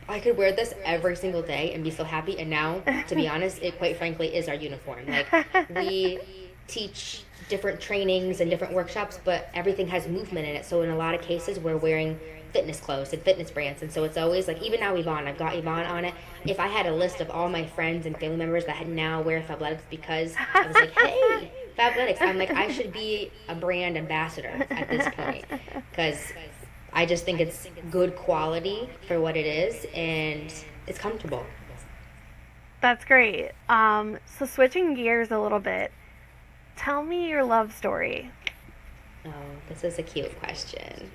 I could wear this every single day and be so happy. And now, to be honest, it quite frankly is our uniform. Like, we teach different trainings and different workshops, but everything has movement in it. So in a lot of cases, we're wearing fitness clothes and fitness brands. And so it's always like, even now Yvonne, I've got Yvonne on it. If I had a list of all my friends and family members that now wear Fabletics because I was like, hey, Fabletics, I'm like, I should be a brand ambassador at this point, because I just think it's good quality for what it is, and it's comfortable. That's great. So switching gears a little bit, tell me your love story. Oh, this is a cute question.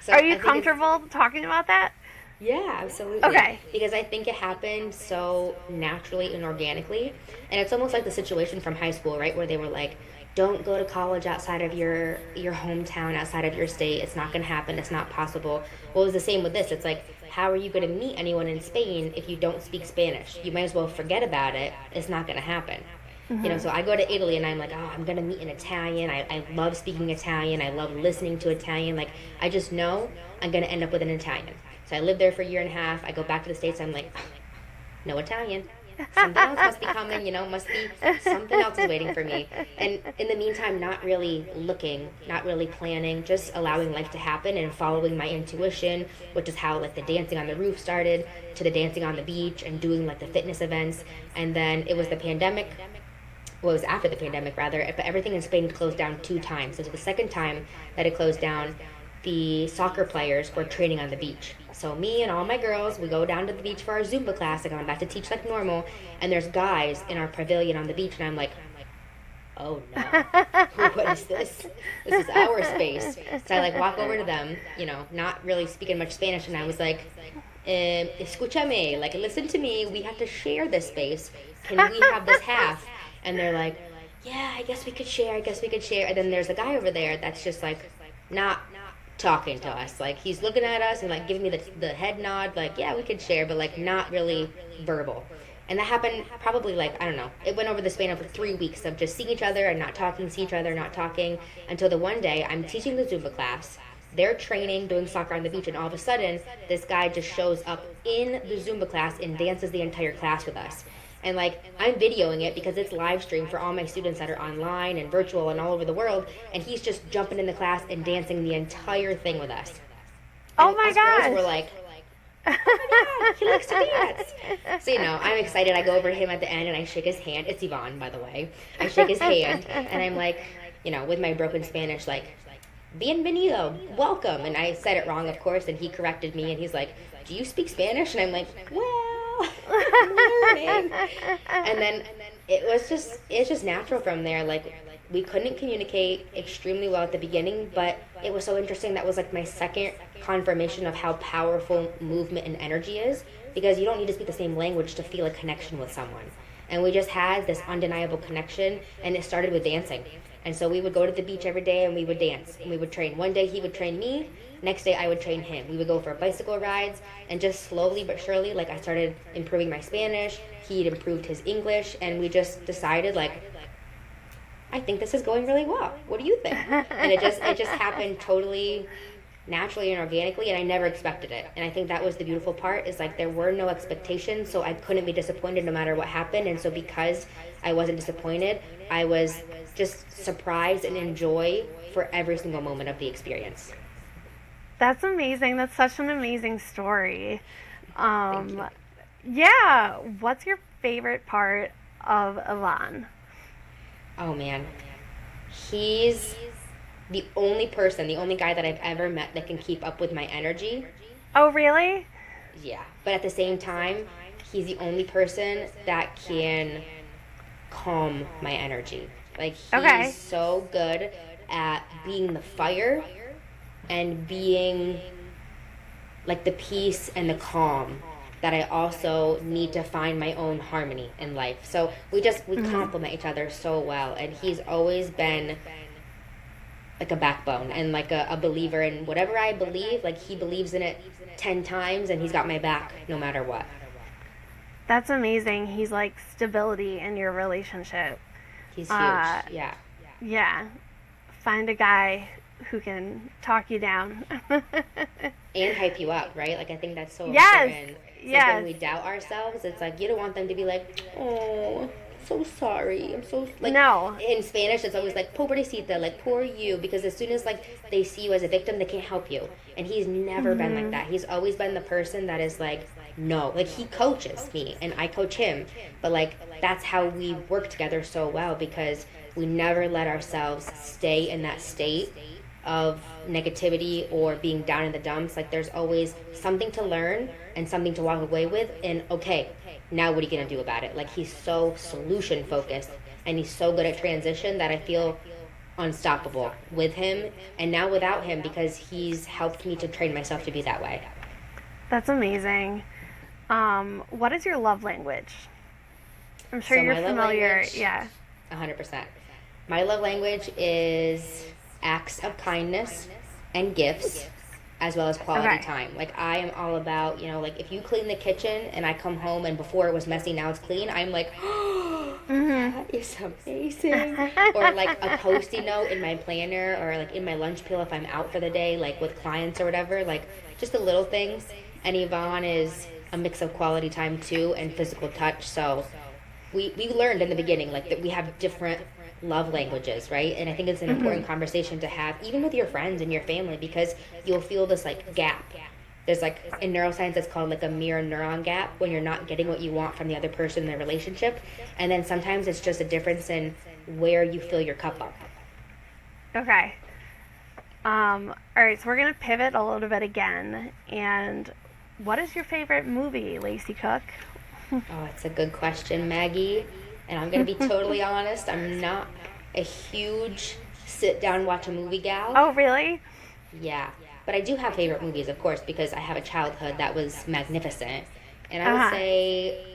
So Are you comfortable talking about that? Yeah, absolutely. Okay. Because I think it happened so naturally and organically. And it's almost like the situation from high school, right? Where they were like, don't go to college outside of your hometown, outside of your state. It's not going to happen. It's not possible. Well, it was the same with this. It's like, how are you going to meet anyone in Spain if you don't speak Spanish? You might as well forget about it. It's not going to happen. Mm-hmm. So I go to Italy and I'm like, oh, I'm going to meet an Italian. I love speaking Italian. I love listening to Italian. Like, I just know I'm going to end up with an Italian. So I lived there for a year and a half. I go back to the States. I'm like, no Italian. Something else must be coming, must be something else is waiting for me. And in the meantime, not really looking, not really planning, just allowing life to happen and following my intuition, which is how like the dancing on the roof started, to the dancing on the beach and doing like the fitness events. And then it was the pandemic. Well, it was after the pandemic rather, but everything in Spain closed down 2 times. So the second time that it closed down, the soccer players were training on the beach. So me and all my girls, we go down to the beach for our Zumba class, like I'm about to teach like normal, and there's guys in our pavilion on the beach, and I'm like, oh no, what is this? This is our space. So I like walk over to them, not really speaking much Spanish, and I was like, escúchame, like listen to me, we have to share this space. Can we have this half? And they're like, yeah, I guess we could share. And then there's a guy over there that's just like not talking to us. Like he's looking at us and like giving me the head nod, like, yeah, we could share, but like not really verbal. And that happened probably like, I don't know, it went over the span of 3 weeks of just seeing each other and not talking, see each other, not talking, until the one day I'm teaching the Zumba class. They're training, doing soccer on the beach, and all of a sudden, this guy just shows up in the Zumba class and dances the entire class with us. And like, I'm videoing it because it's live streamed for all my students that are online and virtual and all over the world. And he's just jumping in the class and dancing the entire thing with us. Oh my gosh. Girls were like, oh my God, he likes to dance. So, I'm excited. I go over to him at the end and I shake his hand. It's Yvonne, by the way. I shake his hand and I'm like, with my broken Spanish, like, bienvenido, welcome. And I said it wrong, of course, and he corrected me and he's like, do you speak Spanish? And I'm like, well, learning. And then it's just natural from there. Like, we couldn't communicate extremely well at the beginning, but it was so interesting. That was like my second confirmation of how powerful movement and energy is, because you don't need to speak the same language to feel a connection with someone. And we just had this undeniable connection, and it started with dancing. And so we would go to the beach every day and we would dance and we would train. One day he would train me, next day I would train him. We would go for bicycle rides, and just slowly but surely, like, I started improving my Spanish, he'd improved his English, and we just decided, like, I think this is going really well. What do you think? And it just happened totally naturally and organically, and I never expected it. And I think that was the beautiful part, is like there were no expectations, so I couldn't be disappointed no matter what happened. And so because I wasn't disappointed, I was just surprised and enjoy for every single moment of the experience. That's amazing. That's such an amazing story. Thank you. Yeah. What's your favorite part of Ivan? Oh man, he's the only guy that I've ever met that can keep up with my energy. Oh, really? Yeah, but at the same time, he's the only person that can calm my energy. Like, he's so good at being the fire and being like the peace and the calm that I also need to find my own harmony in life. So we complement each other so well, and he's always been like a backbone and like a believer in whatever I believe. Like he believes in it 10 times, and he's got my back no matter what. That's amazing. He's like stability in your relationship. He's Uh, huge. Yeah. yeah. Find a guy who can talk you down. And hype you up, right? Like I think that's so Yes. important. It's like when Yes. we doubt ourselves, it's like you don't want them to be like, "Oh, so sorry. I'm so like." No. In Spanish, it's always like "pobrecita," like "poor you," because as soon as like they see you as a victim, they can't help you. And he's never been like that. He's always been the person that is like, no, like he coaches me and I coach him, but like that's how we work together so well because we never let ourselves stay in that state of negativity or being down in the dumps. Like there's always something to learn and something to walk away with, and okay, now what are you going to do about it? Like he's so solution focused and he's so good at transition that I feel unstoppable with him, and now without him, because he's helped me to train myself to be that way. That's amazing. What is your love language? I'm sure So you're my love familiar. language, Yeah. 100%. My love language is acts of kindness and gifts, as well as quality Okay. time. Like I am all about, like if you clean the kitchen and I come home and before it was messy, now it's clean, I'm like, oh, that is amazing. Or like a post-it note in my planner or like in my lunch pail if I'm out for the day, like with clients or whatever, like just the little things. And Yvonne is a mix of quality time too and physical touch. So we learned in the beginning like that we have different love languages, right? And I think it's an important conversation to have even with your friends and your family, because you'll feel this like gap. There's like in neuroscience it's called like a mirror neuron gap, when you're not getting what you want from the other person in the relationship, and then sometimes it's just a difference in where you fill your cup up. Okay. All right, so we're gonna pivot a little bit again. And what is your favorite movie, Lacey Cook? Oh, it's a good question, Maggie. And I'm going to be totally honest, I'm not a huge sit down watch a movie gal. Oh, really? Yeah. But I do have favorite movies, of course, because I have a childhood that was magnificent. And I would Uh-huh. say,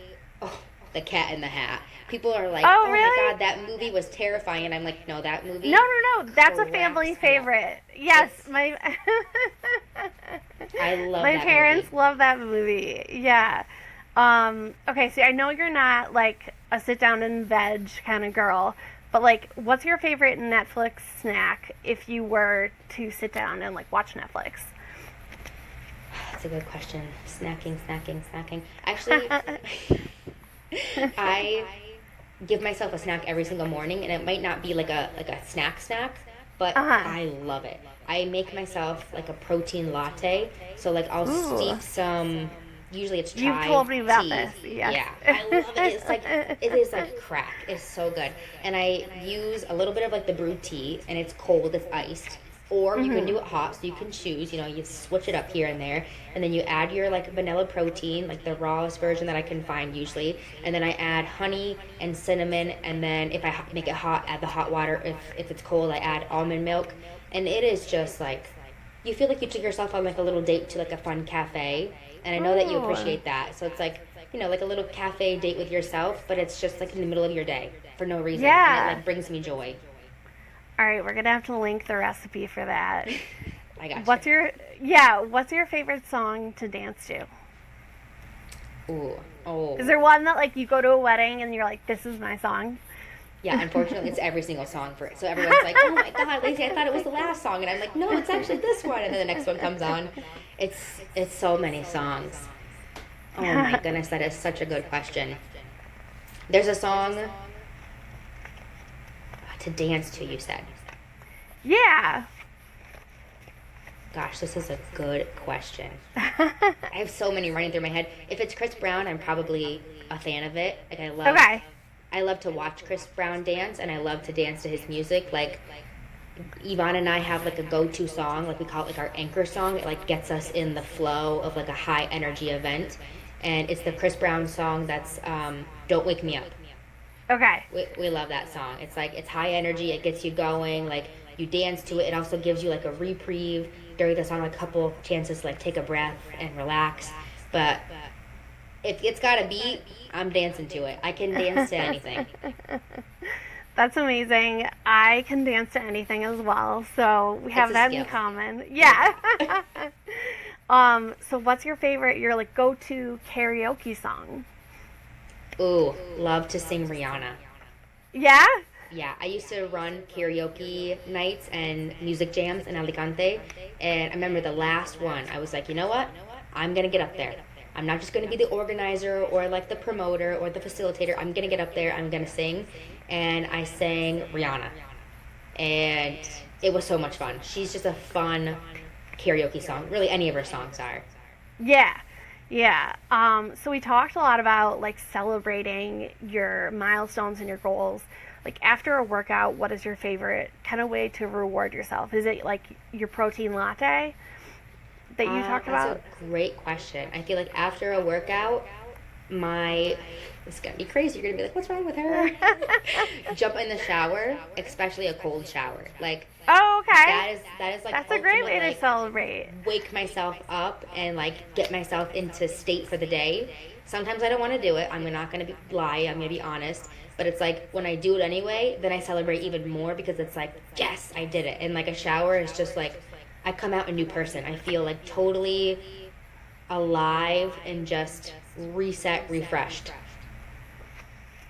oh, The Cat in the Hat. People are like, Oh, oh my really? God, that movie was terrifying. And I'm like, no, that movie No, no, no. That's a cracks family me up. favorite. Yes, It's, my I love my that parents movie. love that movie. Yeah. Okay, so I know you're not like a sit down and veg kind of girl, but like what's your favorite Netflix snack if you were to sit down and like watch Netflix? That's a good question. Snacking. Actually, I give myself a snack every single morning, and it might not be like a snack, but Uh-huh. I love it. I make myself like a protein latte. So like I'll Ooh. steep some. Usually it's You've chai told me about tea. this. Yes. Yeah, I love it. It is like crack. It's so good. And I use a little bit of like the brewed tea, and it's cold. It's iced. Or you can do it hot, so you can choose. You switch it up here and there, and then you add your like vanilla protein, like the rawest version that I can find usually, and then I add honey and cinnamon, and then if I make it hot, add the hot water. If it's cold, I add almond milk, and it is just like you feel like you took yourself on like a little date to like a fun cafe, and I know that you Ooh. appreciate that. So it's like like a little cafe date with yourself, but it's just like in the middle of your day for no reason, and it Yeah. like brings me joy. All right, we're gonna have to link the recipe for that. I gotcha. What's your favorite song to dance to? Ooh, oh. Is there one that like you go to a wedding and you're like, this is my song? Yeah, unfortunately, it's every single song for it. So everyone's like, "Oh my God, Lacey, I thought it was the last song," and I'm like, "No, it's actually this one." And then the next one comes on. It's so many songs. Oh my goodness, that is such a good question. There's a song to dance to. You said, Yeah. "Gosh, this is a good question." I have so many running through my head. If it's Chris Brown, I'm probably a fan of it. Like Okay. I love to watch Chris Brown dance, and I love to dance to his music. Like Yvonne and I have like a go-to song, like we call it like our anchor song. It like gets us in the flow of like a high energy event, and it's the Chris Brown song that's "Don't Wake Me Up." Okay. We love that song. It's like it's high energy. It gets you going. Like you dance to it. It also gives you like a reprieve during the song, a couple chances to like take a breath and relax. But if it's got a beat, I'm dancing to it. I can dance to anything. That's amazing. I can dance to anything as well, so we It's have a that in skill. common. Yeah. So what's your like go-to karaoke song? Ooh, love to sing Rihanna. Yeah? Yeah, I used to run karaoke nights and music jams in Alicante. And I remember the last one, I was like, you know what? I'm going to get up there. I'm not just going to be the organizer or like the promoter or the facilitator. I'm going to get up there. I'm going to sing. And I sang Rihanna. And it was so much fun. She's just a fun karaoke song. Really, any of her songs are. Yeah. Yeah. So we talked a lot about like celebrating your milestones and your goals. Like after a workout, what is your favorite kind of way to reward yourself? Is it like your protein latte that you talked That's a about? great question. I feel like after a workout, my it's gonna be crazy. You're gonna be like, "What's wrong with her?" Jump in the shower, especially a cold shower. Like Oh, okay. that is like That's a great ultimate way to like celebrate. wake myself up and like get myself into state for the day. Sometimes I don't want to do it. I'm not gonna lie. I'm gonna be honest. But it's like when I do it anyway, then I celebrate even more because it's like, yes, I did it. And like a shower is just like I come out a new person. I feel like totally alive and just reset, refreshed.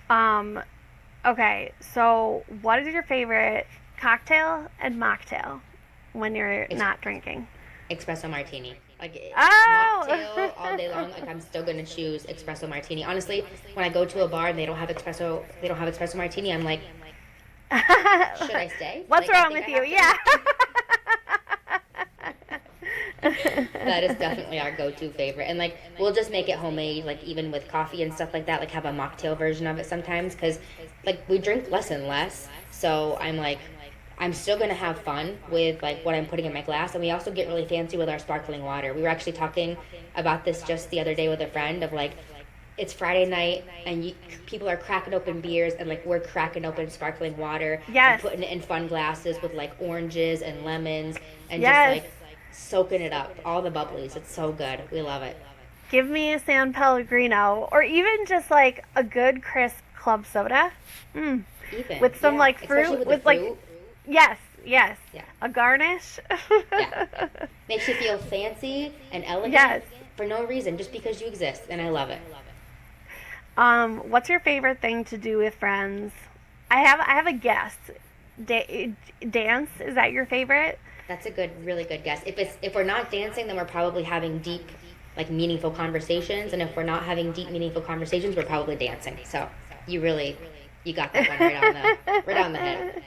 Um, okay, so what is your favorite cocktail and mocktail when you're Ex- not drinking? Espresso martini. Like Oh! mocktail all day long. Like I'm still gonna choose espresso martini. Honestly, when I go to a bar and they don't have espresso martini, I'm like, should I stay? What's Like I wrong think with I you? have Yeah. to. That is definitely our go-to favorite, and like we'll just make it homemade. Like even with coffee and stuff like that, like have a mocktail version of it sometimes because like we drink less and less. So I'm like, I'm still gonna have fun with like what I'm putting in my glass, and we also get really fancy with our sparkling water. We were actually talking about this just the other day with a friend of like it's Friday night and people are cracking open beers and like we're cracking open sparkling water and Yes. putting it in fun glasses with like oranges and lemons and just Yes. like soaking it up, all the bubblies. It's so good. We love it. Give me a San Pellegrino or even just like a good crisp club soda. Mm. Even, With some yeah, like especially fruit, with the with like, fruit. yes, yes. Yeah, A garnish. yeah. Makes you feel fancy and elegant Yes. for no reason, just because you exist, and I love it. What's your favorite thing to do with friends? I have a guess. Dance, is that your favorite? That's a good, really good guess. If we're not dancing, then we're probably having deep, like meaningful conversations, and if we're not having deep, meaningful conversations, we're probably dancing. So you really, you got that one right on the head.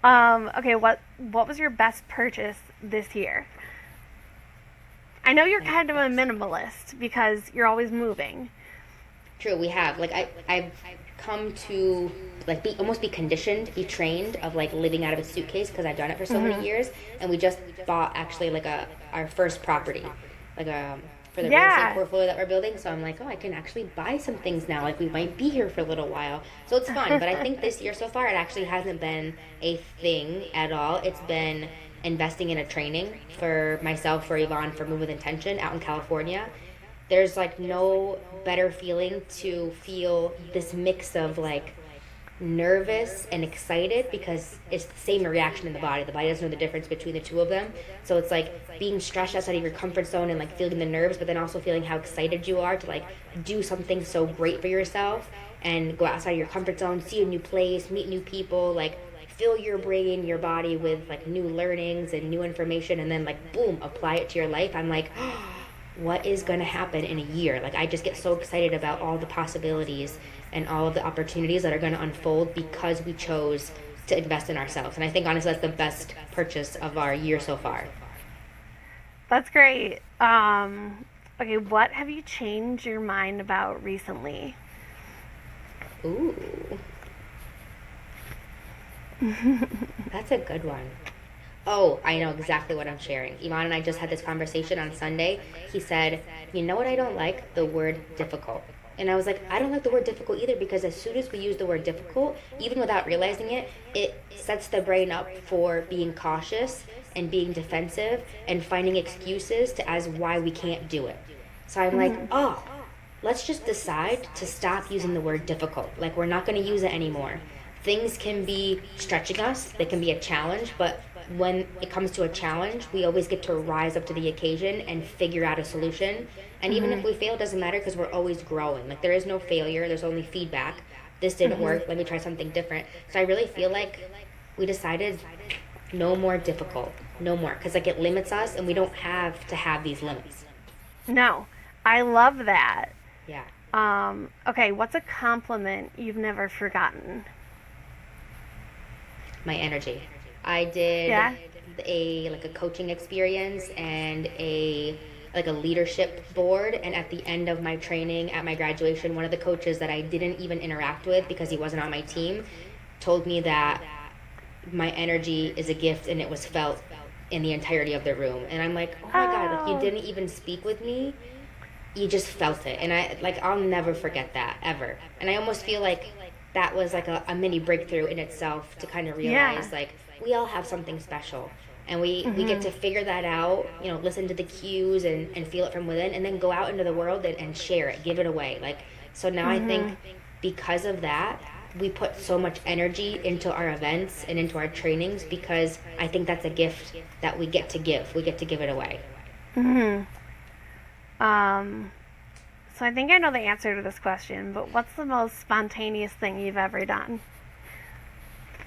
Okay, what was your best purchase this year? I know you're kind of a minimalist because you're always moving. True, we have. Like I've come to like be almost be conditioned, be trained of like living out of a suitcase because I've done it for so many years. And we just bought actually like our first property, like for the real estate Yeah. portfolio that we're building. So I'm like, oh, I can actually buy some things now. Like we might be here for a little while, so it's fun. But I think this year so far, it actually hasn't been a thing at all. It's been investing in a training for myself, for Yvonne, for Move with Intention out in California. There's like no better feeling to feel this mix of like nervous and excited because it's the same reaction in the body. The body doesn't know the difference between the two of them. So it's like being stretched outside of your comfort zone and like feeling the nerves, but then also feeling how excited you are to like do something so great for yourself and go outside of your comfort zone, see a new place, meet new people, like fill your brain, your body with like new learnings and new information, and then like boom, apply it to your life. I'm like, what is going to happen in a year? Like I just get so excited about all the possibilities and all of the opportunities that are going to unfold because we chose to invest in ourselves. And I think honestly that's the best purchase of our year so far. That's great. Okay, what have you changed your mind about recently? Ooh, that's a good one. Oh, I know exactly what I'm sharing. Iman and I just had this conversation on Sunday. He said, you know what I don't like? The word difficult. And I was like, I don't like the word difficult either, because as soon as we use the word difficult, even without realizing it, it sets the brain up for being cautious and being defensive and finding excuses to as why we can't do it. So I'm like, oh, let's just decide to stop using the word difficult. Like, we're not going to use it anymore. Things can be stretching us, they can be a challenge, but when it comes to a challenge, we always get to rise up to the occasion and figure out a solution. And even if we fail, it doesn't matter, because we're always growing. Like, there is no failure, there's only feedback. This didn't work, let me try something different. So I really feel like we decided no more difficult, no more, because like it limits us, and we don't have to have these limits. No, I love that. Yeah. Okay, what's a compliment you've never forgotten? My energy. I did Yeah. a coaching experience and a leadership board, and at the end of my training at my graduation, one of the coaches that I didn't even interact with because he wasn't on my team told me that my energy is a gift, and it was felt in the entirety of the room. And I'm like, oh my God, like, you didn't even speak with me, you just felt it. And I'll never forget that, ever. And I almost feel like that was like a mini breakthrough in itself, to kind of realize, like, we all have something special, and we get to figure that out, listen to the cues and feel it from within, and then go out into the world and share it, give it away. Like, so now I think because of that, we put so much energy into our events and into our trainings, because I think that's a gift that we get to give. We get to give it away. So I think I know the answer to this question, but what's the most spontaneous thing you've ever done?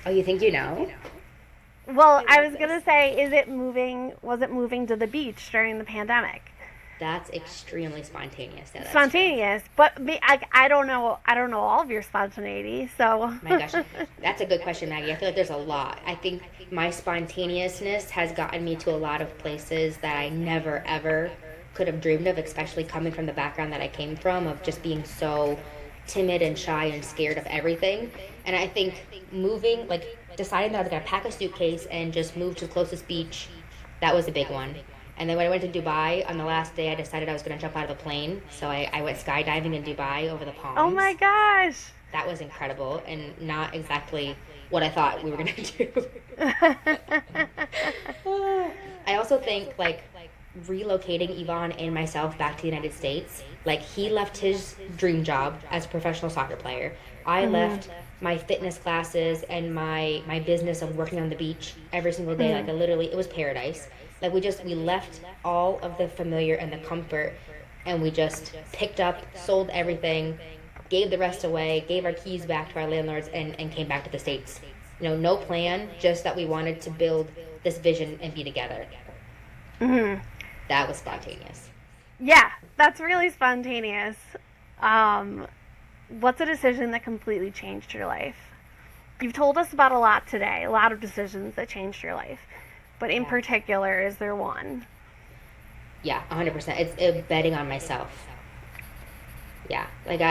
Oh, you think you know? Well, I was gonna say, was it moving to the beach during the pandemic? That's extremely spontaneous. Yeah, that's Spontaneous, but I don't know all of your spontaneity, so. My gosh, that's a good question, Maggie. I feel like there's a lot. I think my spontaneousness has gotten me to a lot of places that I never, ever could have dreamed of, especially coming from the background that I came from, of just being so timid and shy and scared of everything. And I think moving, like deciding that I was going to pack a suitcase and just move to the closest beach, that was a big one. And then when I went to Dubai, on the last day, I decided I was going to jump out of a plane. So I went skydiving in Dubai over the palms. Oh my gosh! That was incredible, and not exactly what I thought we were going to do. I also think, like, relocating Yvonne and myself back to the United States, like, he left his dream job as a professional soccer player. I left my fitness classes and my business of working on the beach every single day. Like, it was paradise. Like, we left all of the familiar and the comfort, and we just picked up, sold everything, gave the rest away, gave our keys back to our landlords, and came back to the States. No plan, just that we wanted to build this vision and be together. That was spontaneous. Yeah, that's really spontaneous. What's a decision that completely changed your life? You've told us about a lot today, a lot of decisions that changed your life. But in particular, is there one? Yeah, 100%. It's betting on myself. Yeah, like,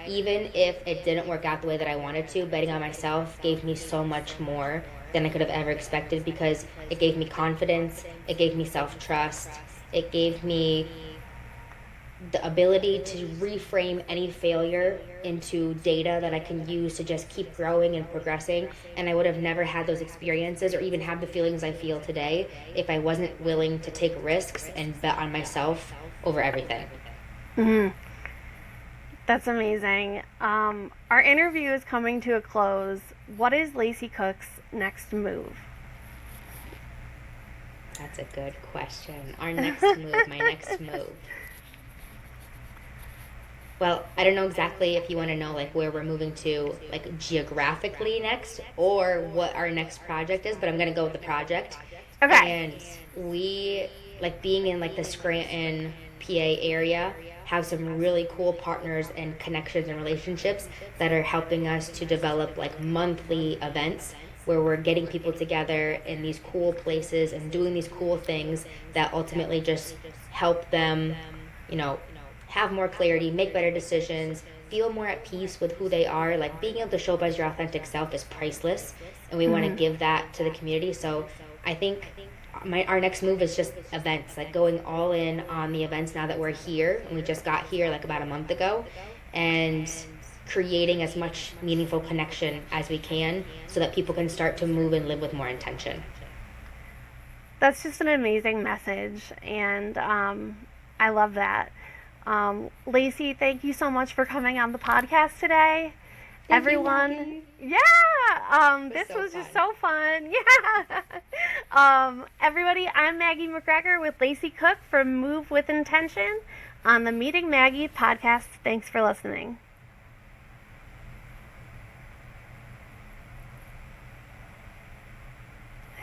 even if it didn't work out the way that I wanted to, betting on myself gave me so much more than I could have ever expected, because it gave me confidence, it gave me self-trust, it gave me the ability to reframe any failure into data that I can use to just keep growing and progressing. And I would have never had those experiences or even had the feelings I feel today if I wasn't willing to take risks and bet on myself over everything. That's amazing. Our interview is coming to a close. What is Lacey Cook's next move? That's a good question. Our next move, my next move. Well, I don't know exactly if you want to know, like, where we're moving to, like, geographically next, or what our next project is, but I'm going to go with the project. Okay. And we, like, being in, like, the Scranton, PA area, have some really cool partners and connections and relationships that are helping us to develop, like, monthly events where we're getting people together in these cool places and doing these cool things that ultimately just help them, have more clarity, make better decisions, feel more at peace with who they are. Like, being able to show up as your authentic self is priceless, and we want to give that to the community. So I think our next move is just events, like going all in on the events now that we're here, and we just got here like about a month ago, and creating as much meaningful connection as we can so that people can start to move and live with more intention. That's just an amazing message, and I love that. Lacey, thank you so much for coming on the podcast today. Thank Everyone, you, this so was just fun. so fun. Everybody, I'm Maggie McGregor with Lacey Cook from Move with Intention on the Meeting Maggie podcast. Thanks for listening.